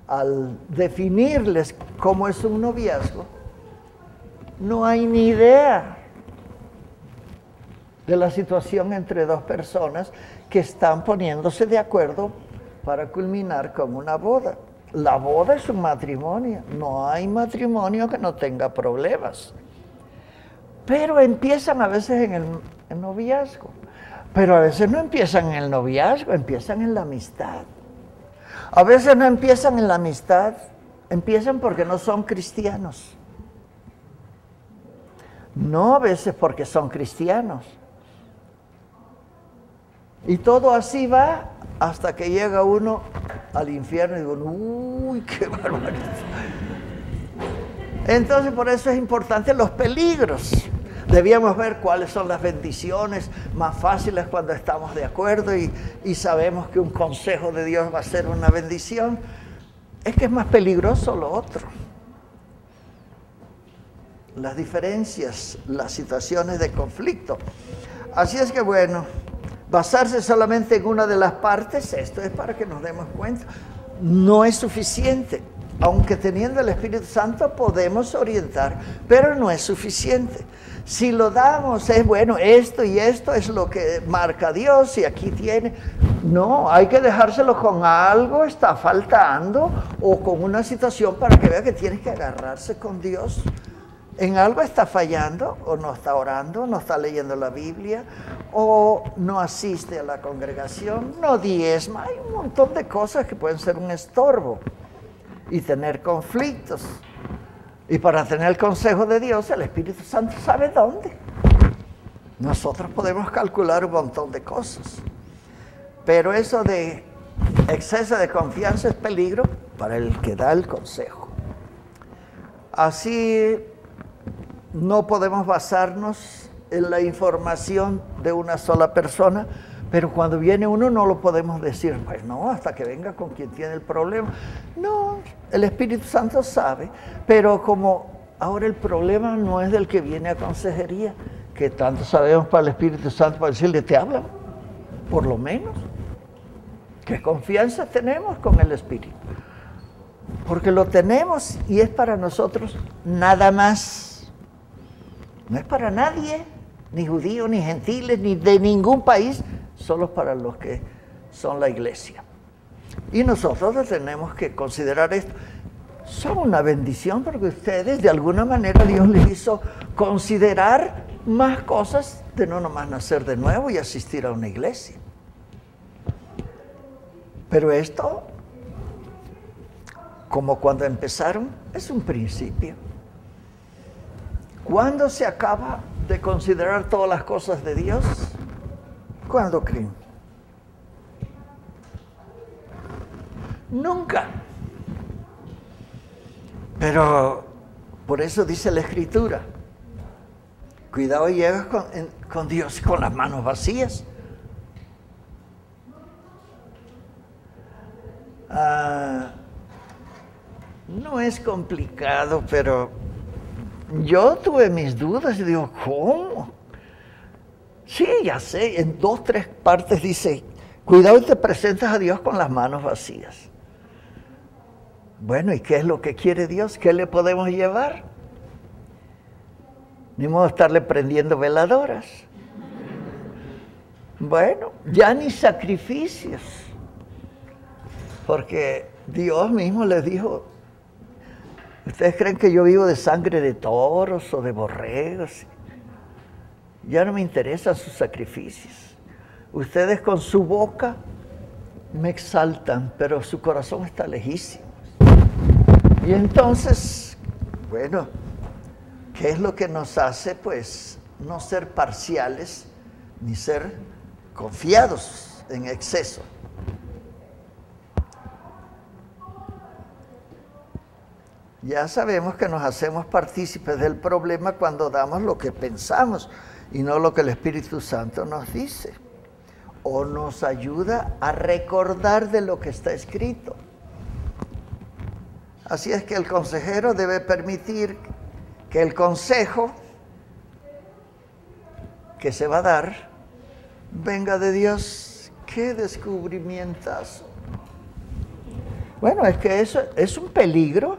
al definirles cómo es un noviazgo, no hay ni idea de la situación entre dos personas que están poniéndose de acuerdo para culminar con una boda. La boda es un matrimonio, no hay matrimonio que no tenga problemas. Pero empiezan a veces en el noviazgo. Pero a veces no empiezan en el noviazgo, empiezan en la amistad. A veces no empiezan en la amistad, empiezan porque no son cristianos. No a veces porque son cristianos. Y todo así va hasta que llega uno al infierno y digo, uy, qué barbaridad. Entonces por eso es importante los peligros. Debíamos ver cuáles son las bendiciones más fáciles cuando estamos de acuerdo y sabemos que un consejo de Dios va a ser una bendición. Es que es más peligroso lo otro. Las diferencias, las situaciones de conflicto. Así es que bueno, basarse solamente en una de las partes, esto es para que nos demos cuenta, no es suficiente. Aunque teniendo el Espíritu Santo podemos orientar, pero no es suficiente. Si lo damos es bueno, esto y esto es lo que marca Dios y aquí tiene. No, hay que dejárselo con algo, está faltando o con una situación para que vea que tiene que agarrarse con Dios. En algo está fallando o no está orando, no está leyendo la Biblia o no asiste a la congregación, no diezma. Hay un montón de cosas que pueden ser un estorbo y tener conflictos. Y para tener el consejo de Dios, el Espíritu Santo sabe dónde. Nosotros podemos calcular un montón de cosas. Pero eso de exceso de confianza es peligro para el que da el consejo. Así no podemos basarnos en la información de una sola persona, pero cuando viene uno no lo podemos decir, pues no, hasta que venga con quien tiene el problema. No, el Espíritu Santo sabe, pero como ahora el problema no es del que viene a consejería, que tanto sabemos para el Espíritu Santo para decirle, te hablan, por lo menos. ¿Qué confianza tenemos con el Espíritu? Porque lo tenemos y es para nosotros nada más. No es para nadie, ni judíos, ni gentiles, ni de ningún país, solo para los que son la iglesia. Y nosotros tenemos que considerar esto. Son una bendición porque ustedes, de alguna manera, Dios les hizo considerar más cosas de no nomás nacer de nuevo y asistir a una iglesia. Pero esto como cuando empezaron, es un principio. ¿Cuándo se acaba de considerar todas las cosas de Dios? ¿Cuándo creen? Nunca. Pero por eso dice la Escritura, cuidado y llegas con Dios con las manos vacías. No es complicado, pero yo tuve mis dudas y digo, ¿cómo? Sí, ya sé, en 2, 3 partes dice, cuidado y te presentas a Dios con las manos vacías. Bueno, ¿y qué es lo que quiere Dios? ¿Qué le podemos llevar? Ni modo de estarle prendiendo veladoras. Bueno, ya ni sacrificios. Porque Dios mismo les dijo, ¿ustedes creen que yo vivo de sangre de toros o de borregos? Ya no me interesan sus sacrificios. Ustedes con su boca me exaltan, pero su corazón está lejísimo. Y entonces, bueno, ¿qué es lo que nos hace? Pues no ser parciales ni ser confiados en exceso. Ya sabemos que nos hacemos partícipes del problema cuando damos lo que pensamos y no lo que el Espíritu Santo nos dice. O nos ayuda a recordar de lo que está escrito. Así es que el consejero debe permitir que el consejo que se va a dar venga de Dios. ¡Qué descubrimientazo! Bueno, es que eso es un peligro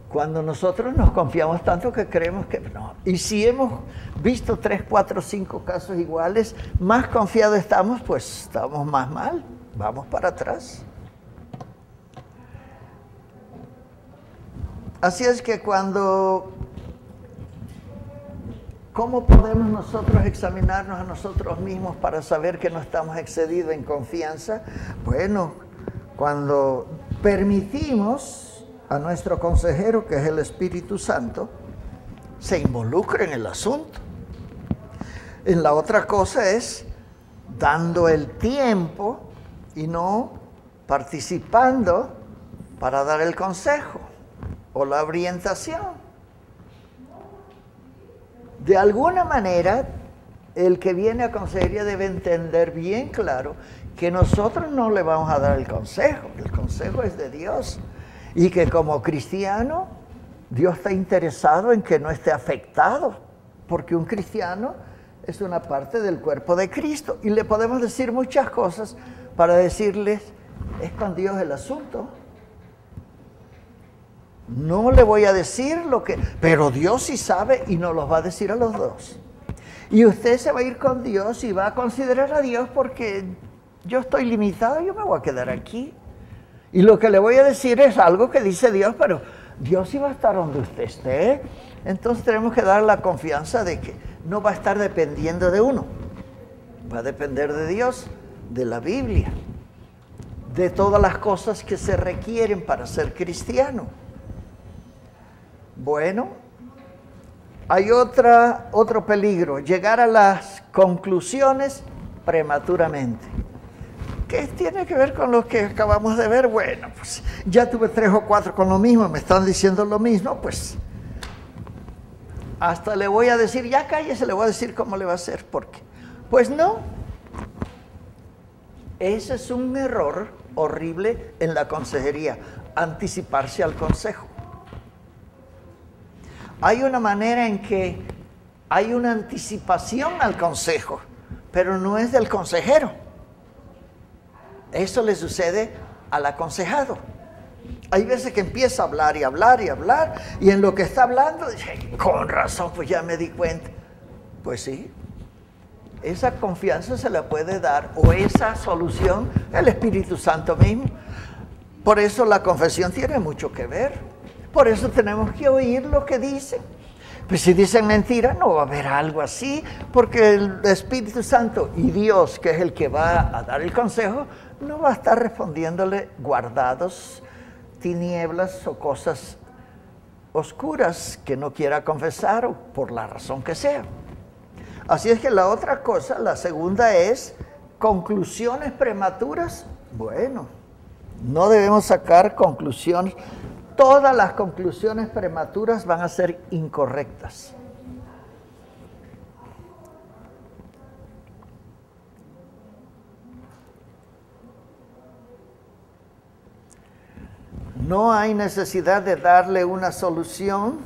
cuando nosotros nos confiamos tanto que creemos que no. Y si hemos visto 3, 4, 5 casos iguales, más confiados estamos, pues estamos más mal. Vamos para atrás. Así es que ¿cómo podemos nosotros examinarnos a nosotros mismos para saber que no estamos excedidos en confianza? Bueno, cuando permitimos a nuestro consejero, que es el Espíritu Santo, se involucre en el asunto. En la otra cosa es dando el tiempo y no participando para dar el consejo o la orientación. De alguna manera, el que viene a consejería debe entender bien claro que nosotros no le vamos a dar el consejo es de Dios. Y que como cristiano, Dios está interesado en que no esté afectado, porque un cristiano es una parte del cuerpo de Cristo. Y le podemos decir muchas cosas para decirles, es con Dios el asunto. No le voy a decir pero Dios sí sabe y nos los va a decir a los dos. Y usted se va a ir con Dios y va a considerar a Dios porque yo estoy limitado, yo me voy a quedar aquí. Y lo que le voy a decir es algo que dice Dios, pero Dios sí va a estar donde usted esté. Entonces tenemos que dar la confianza de que no va a estar dependiendo de uno. Va a depender de Dios, de la Biblia, de todas las cosas que se requieren para ser cristiano. Bueno, hay otro peligro, llegar a las conclusiones prematuramente. ¿Qué tiene que ver con lo que acabamos de ver? Bueno, pues ya tuve 3 o 4 con lo mismo, me están diciendo lo mismo, pues hasta le voy a decir, ya cállese, le voy a decir cómo le va a hacer, porque pues no. Ese es un error horrible en la consejería, anticiparse al consejo. Hay una manera en que hay una anticipación al consejo, pero no es del consejero. Eso le sucede al aconsejado. Hay veces que empieza a hablar y hablar y hablar, y en lo que está hablando dice, con razón, pues ya me di cuenta. Pues sí, esa confianza se la puede dar, o esa solución, el Espíritu Santo mismo. Por eso la confesión tiene mucho que ver. Por eso tenemos que oír lo que dicen. Pues si dicen mentira, no va a haber algo así, porque el Espíritu Santo y Dios, que es el que va a dar el consejo, no va a estar respondiéndole guardados tinieblas o cosas oscuras que no quiera confesar o por la razón que sea. Así es que la otra cosa, la segunda es conclusiones prematuras. Bueno, no debemos sacar conclusiones. Todas las conclusiones prematuras van a ser incorrectas. No hay necesidad de darle una solución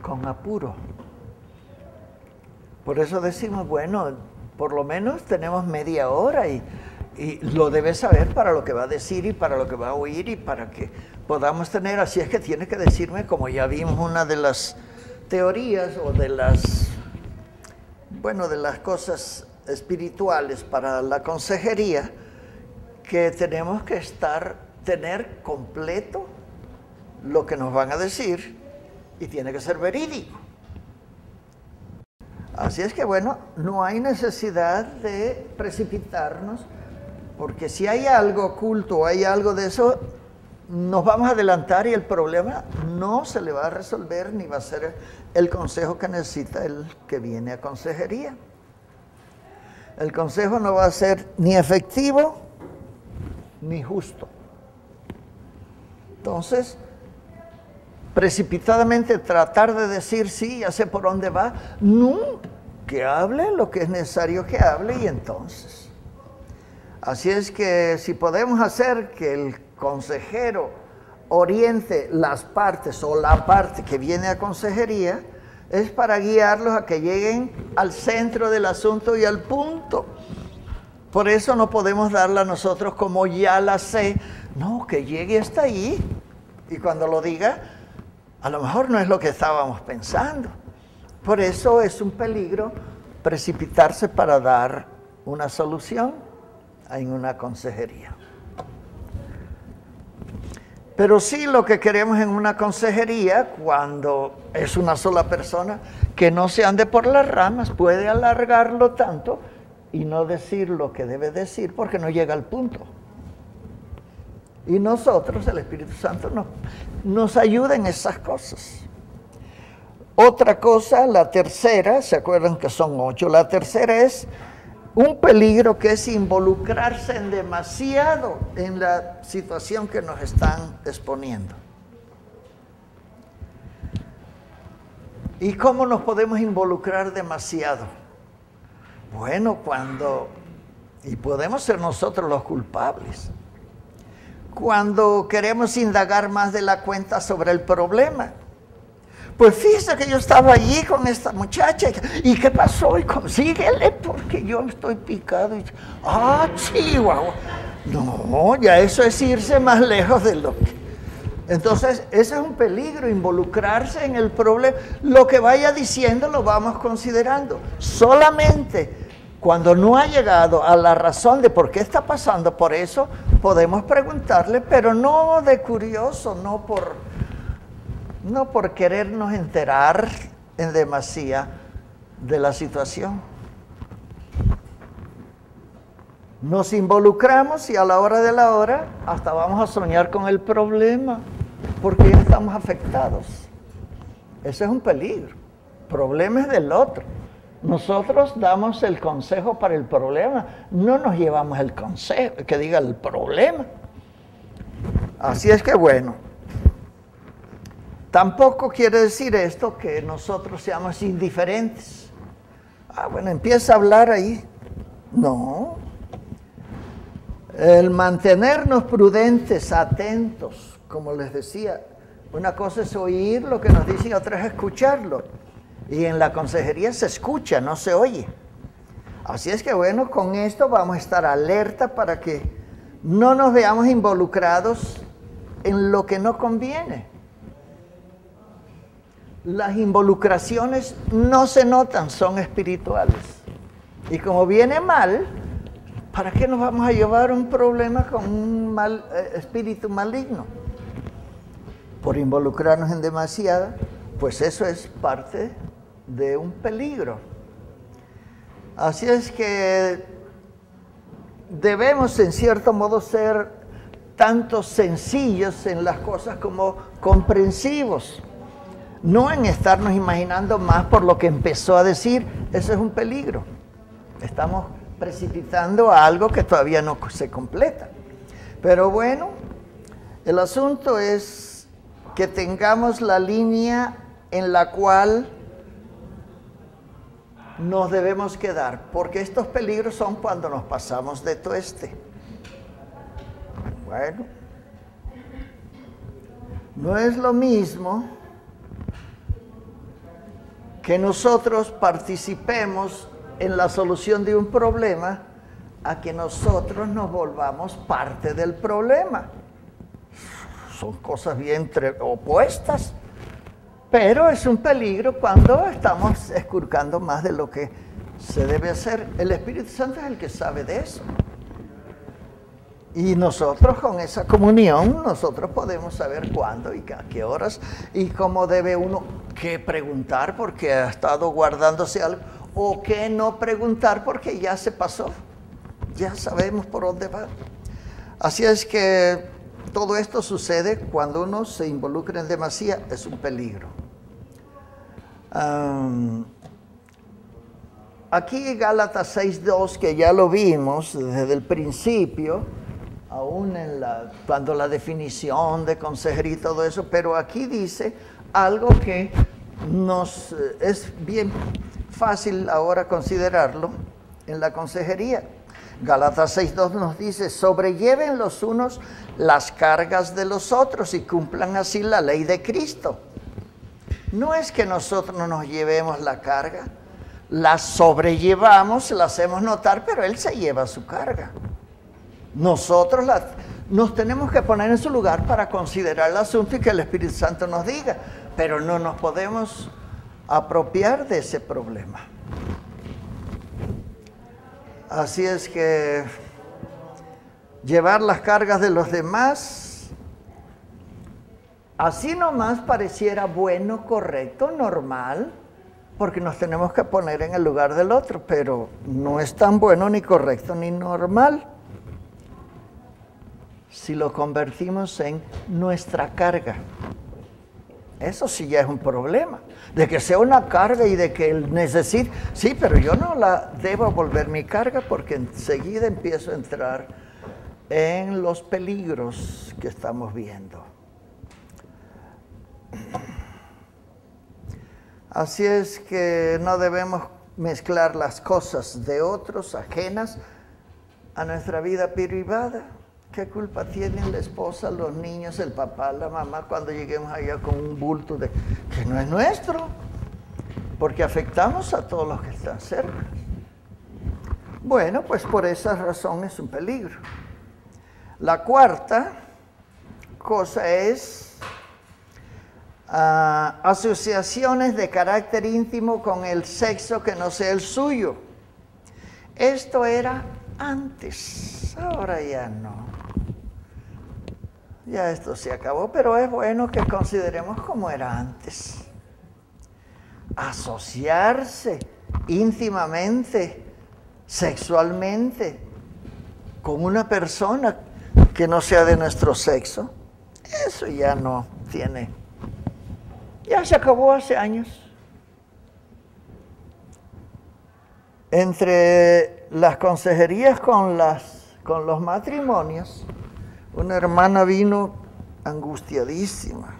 con apuro. Por eso decimos, bueno, por lo menos tenemos media hora y lo debe saber para lo que va a decir y para lo que va a oír y para que podamos tener. Así es que tiene que decirme, como ya vimos una de las teorías o de las cosas espirituales para la consejería, que tenemos que tener completo lo que nos van a decir y tiene que ser verídico. Así es que bueno, no hay necesidad de precipitarnos, porque si hay algo oculto o hay algo de eso, nos vamos a adelantar y el problema no se le va a resolver ni va a ser el consejo que necesita el que viene a consejería. El consejo no va a ser ni efectivo ni justo. Entonces, precipitadamente tratar de decir, sí, ya sé por dónde va, no, que hable lo que es necesario que hable y entonces. Así es que si podemos hacer que el consejero oriente las partes o la parte que viene a consejería, es para guiarlos a que lleguen al centro del asunto y al punto. Por eso no podemos darla nosotros como ya la sé. No, que llegue hasta ahí. Y cuando lo diga, a lo mejor no es lo que estábamos pensando. Por eso es un peligro precipitarse para dar una solución en una consejería. Pero sí lo que queremos en una consejería, cuando es una sola persona, que no se ande por las ramas, puede alargarlo tanto y no decir lo que debe decir porque no llega al punto. Y nosotros, el Espíritu Santo, nos ayuda en esas cosas. Otra cosa, la tercera, ¿se acuerdan que son 8? La tercera es un peligro que es involucrarse en demasiado en la situación que nos están exponiendo. ¿Y cómo nos podemos involucrar demasiado? Bueno, y podemos ser nosotros los culpables, cuando queremos indagar más de la cuenta sobre el problema. Pues fíjese que yo estaba allí con esta muchacha, ¿y qué pasó? Y consíguele porque yo estoy picado. Chihuahua. No, ya eso es irse más lejos de lo que... Entonces, ese es un peligro, involucrarse en el problema. Lo que vaya diciendo lo vamos considerando. Solamente cuando no ha llegado a la razón de por qué está pasando por eso, podemos preguntarle, pero no de curioso, no por querernos enterar en demasía de la situación. Nos involucramos y a la hora de la hora hasta vamos a soñar con el problema, porque ya estamos afectados. Ese es un peligro. El problema es del otro. Nosotros damos el consejo para el problema, no nos llevamos el consejo, que diga el problema. Así es que bueno, tampoco quiere decir esto que nosotros seamos indiferentes. Bueno, empieza a hablar ahí. No. El mantenernos prudentes, atentos, como les decía, una cosa es oír lo que nos dicen y otra es escucharlo. Y en la consejería se escucha, no se oye. Así es que bueno, con esto vamos a estar alerta para que no nos veamos involucrados en lo que no conviene. Las involucraciones no se notan, son espirituales. Y como viene mal, ¿para qué nos vamos a llevar un problema con un espíritu maligno? Por involucrarnos en demasiada, pues eso es parte de un peligro. Así es que debemos en cierto modo ser tanto sencillos en las cosas como comprensivos. No en estarnos imaginando más por lo que empezó a decir. Eso es un peligro. Estamos precipitando a algo que todavía no se completa. Pero bueno, el asunto es que tengamos la línea en la cual nos debemos quedar, porque estos peligros son cuando nos pasamos de tueste. Bueno, no es lo mismo que nosotros participemos en la solución de un problema a que nosotros nos volvamos parte del problema. Son cosas bien opuestas, pero es un peligro cuando estamos esculcando más de lo que se debe hacer. El Espíritu Santo es el que sabe de eso. Y nosotros con esa comunión, nosotros podemos saber cuándo y a qué horas y cómo debe uno qué preguntar porque ha estado guardándose algo o qué no preguntar porque ya se pasó. Ya sabemos por dónde va. Así es que todo esto sucede cuando uno se involucra en demasía, es un peligro. Aquí Gálatas 6:2, que ya lo vimos desde el principio, aún cuando la definición de consejería y todo eso, pero aquí dice algo que nos es bien fácil ahora considerarlo en la consejería. Gálatas 6:2 nos dice, sobrelleven los unos las cargas de los otros y cumplan así la ley de Cristo. No es que nosotros no nos llevemos la carga, la sobrellevamos, la hacemos notar, pero Él se lleva su carga. Nosotros nos tenemos que poner en su lugar para considerar el asunto y que el Espíritu Santo nos diga, pero no nos podemos apropiar de ese problema. Así es que llevar las cargas de los demás, así nomás pareciera bueno, correcto, normal, porque nos tenemos que poner en el lugar del otro, pero no es tan bueno, ni correcto, ni normal si lo convertimos en nuestra carga. Eso sí ya es un problema. De que sea una carga y de que él necesite. Sí, pero yo no la debo volver mi carga porque enseguida empiezo a entrar en los peligros que estamos viendo. Así es que no debemos mezclar las cosas de otros ajenas a nuestra vida privada. ¿Qué culpa tienen la esposa, los niños, el papá, la mamá cuando lleguemos allá con un bulto que no es nuestro? Porque afectamos a todos los que están cerca. Bueno, pues por esa razón es un peligro. La cuarta cosa es asociaciones de carácter íntimo con el sexo que no sea el suyo. Esto era antes, ahora ya no. Ya esto se acabó, pero es bueno que consideremos cómo era antes. Asociarse íntimamente, sexualmente, con una persona que no sea de nuestro sexo, eso ya no tiene. Ya se acabó hace años. Entre las consejerías con los matrimonios, una hermana vino angustiadísima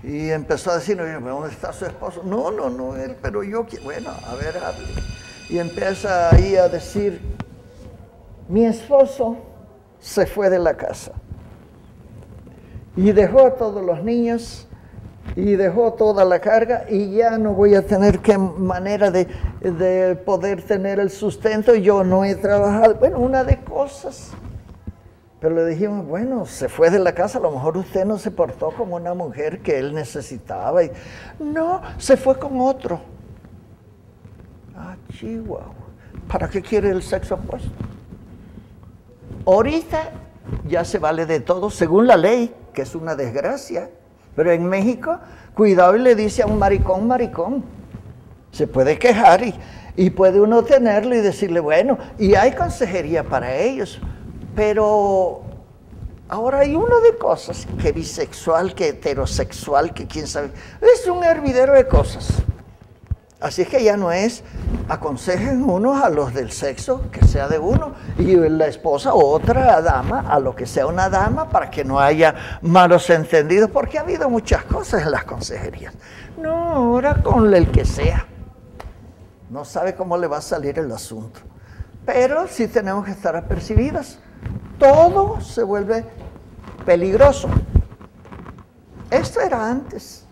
y empezó a decir, ¿dónde está su esposo? No, él, pero yo, bueno, a ver, hable. Y empieza ahí a decir, mi esposo se fue de la casa y dejó a todos los niños y dejó toda la carga y ya no voy a tener manera de poder tener el sustento, yo no he trabajado. Bueno, una de cosas. Pero le dijimos, bueno, se fue de la casa, a lo mejor usted no se portó como una mujer que él necesitaba. No, se fue con otro. Ah, chihuahua. ¿Para qué quiere el sexo opuesto? Ahorita ya se vale de todo, según la ley, que es una desgracia. Pero en México, cuidado y le dice a un maricón, maricón. Se puede quejar Y puede uno tenerlo y decirle, bueno, y hay consejería para ellos, pero ahora hay uno de cosas, que bisexual, que heterosexual, que quién sabe, es un hervidero de cosas. Así es que ya no es, aconsejen unos a los del sexo que sea de uno y la esposa otra dama a lo que sea una dama para que no haya malos entendidos, porque ha habido muchas cosas en las consejerías. No, ahora con el que sea. No sabe cómo le va a salir el asunto. Pero sí tenemos que estar apercibidos. Todo se vuelve peligroso. Esto era antes.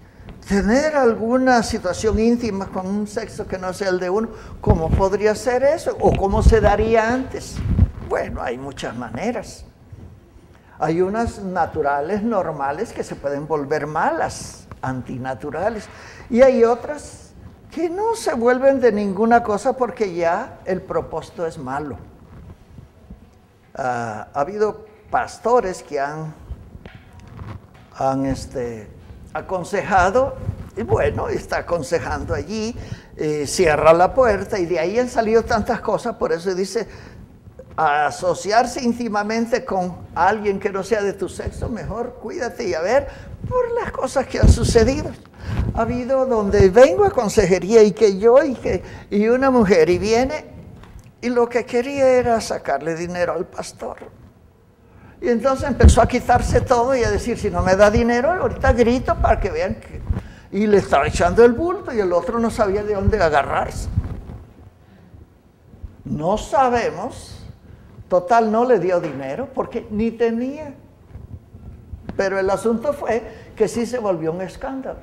Tener alguna situación íntima con un sexo que no sea el de uno, ¿cómo podría ser eso? ¿O cómo se daría antes? Bueno, hay muchas maneras. Hay unas naturales, normales, que se pueden volver malas, antinaturales. Y hay otras que no se vuelven de ninguna cosa porque ya el propósito es malo. Ha habido pastores que han aconsejado, y bueno, está aconsejando allí, cierra la puerta, y de ahí han salido tantas cosas. Por eso dice, asociarse íntimamente con alguien que no sea de tu sexo, mejor cuídate y a ver por las cosas que han sucedido. Ha habido donde vengo a consejería y que yo y una mujer, y viene, y lo que quería era sacarle dinero al pastor. Y entonces empezó a quitarse todo y a decir, si no me da dinero, ahorita grito para que vean que... Y le estaba echando el bulto y el otro no sabía de dónde agarrarse. No sabemos, total no le dio dinero porque ni tenía. Pero el asunto fue que sí se volvió un escándalo.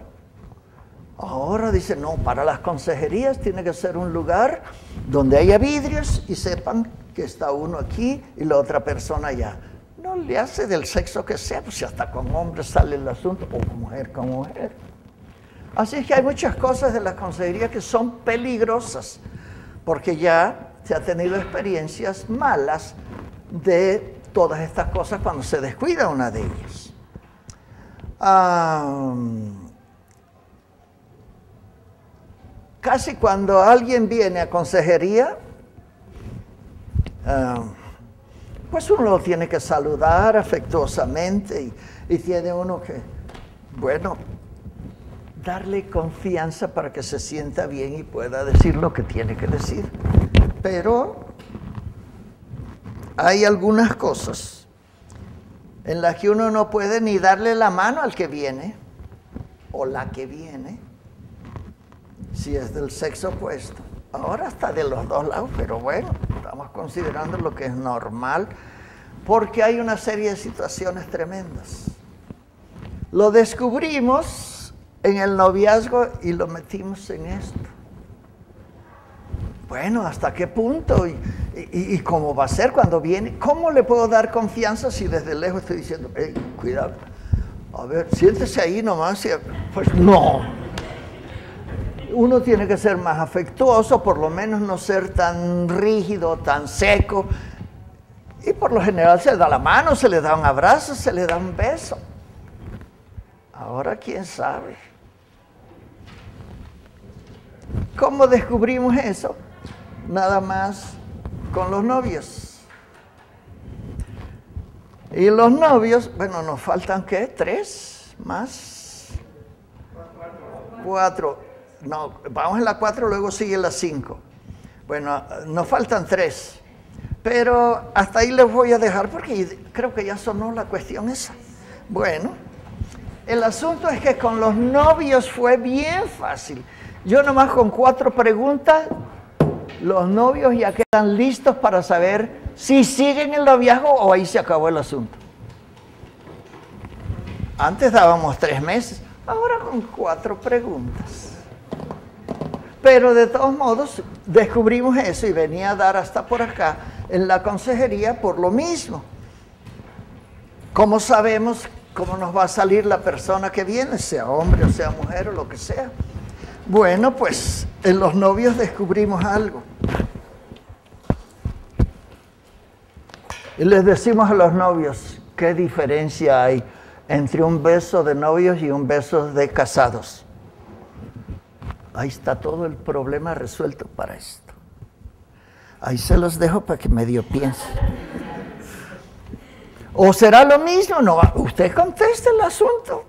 Ahora dice, no, para las consejerías tiene que ser un lugar donde haya vidrios y sepan que está uno aquí y la otra persona allá. No le hace del sexo que sea, pues si hasta con hombres sale el asunto, o con mujer con mujer. Así es que hay muchas cosas de la consejería que son peligrosas, porque ya se ha tenido experiencias malas de todas estas cosas cuando se descuida una de ellas. Casi cuando alguien viene a consejería, pues uno lo tiene que saludar afectuosamente y tiene uno que, bueno, darle confianza para que se sienta bien y pueda decir lo que tiene que decir. Pero hay algunas cosas en las que uno no puede ni darle la mano al que viene o la que viene, si es del sexo opuesto. Ahora está de los dos lados, pero bueno, estamos considerando lo que es normal, porque hay una serie de situaciones tremendas. Lo descubrimos en el noviazgo y lo metimos en esto. Bueno, ¿hasta qué punto? ¿Y cómo va a ser cuando viene? ¿Cómo le puedo dar confianza si desde lejos estoy diciendo, hey, cuidado, a ver, siéntese ahí nomás? Pues no. Uno tiene que ser más afectuoso, por lo menos no ser tan rígido, tan seco. Y por lo general se le da la mano, se le da un abrazo, se le da un beso. Ahora, ¿quién sabe? ¿Cómo descubrimos eso? Nada más con los novios. Y los novios, bueno, nos faltan, ¿qué? 3 más. 4. No, vamos en la 4, luego sigue la 5. Bueno, nos faltan 3. Pero hasta ahí les voy a dejar porque creo que ya sonó la cuestión esa. Bueno, el asunto es que con los novios fue bien fácil. Yo nomás con 4 preguntas, los novios ya quedan listos para saber si siguen el noviazgo o ahí se acabó el asunto. Antes dábamos 3 meses, ahora con 4 preguntas. Pero de todos modos descubrimos eso y venía a dar hasta por acá en la consejería por lo mismo. ¿Cómo sabemos cómo nos va a salir la persona que viene, sea hombre o sea mujer o lo que sea? Bueno, pues en los novios descubrimos algo. Y les decimos a los novios, ¿qué diferencia hay entre un beso de novios y un beso de casados? Ahí está todo el problema resuelto para esto. Ahí se los dejo para que medio piense. ¿O será lo mismo? No, usted conteste el asunto.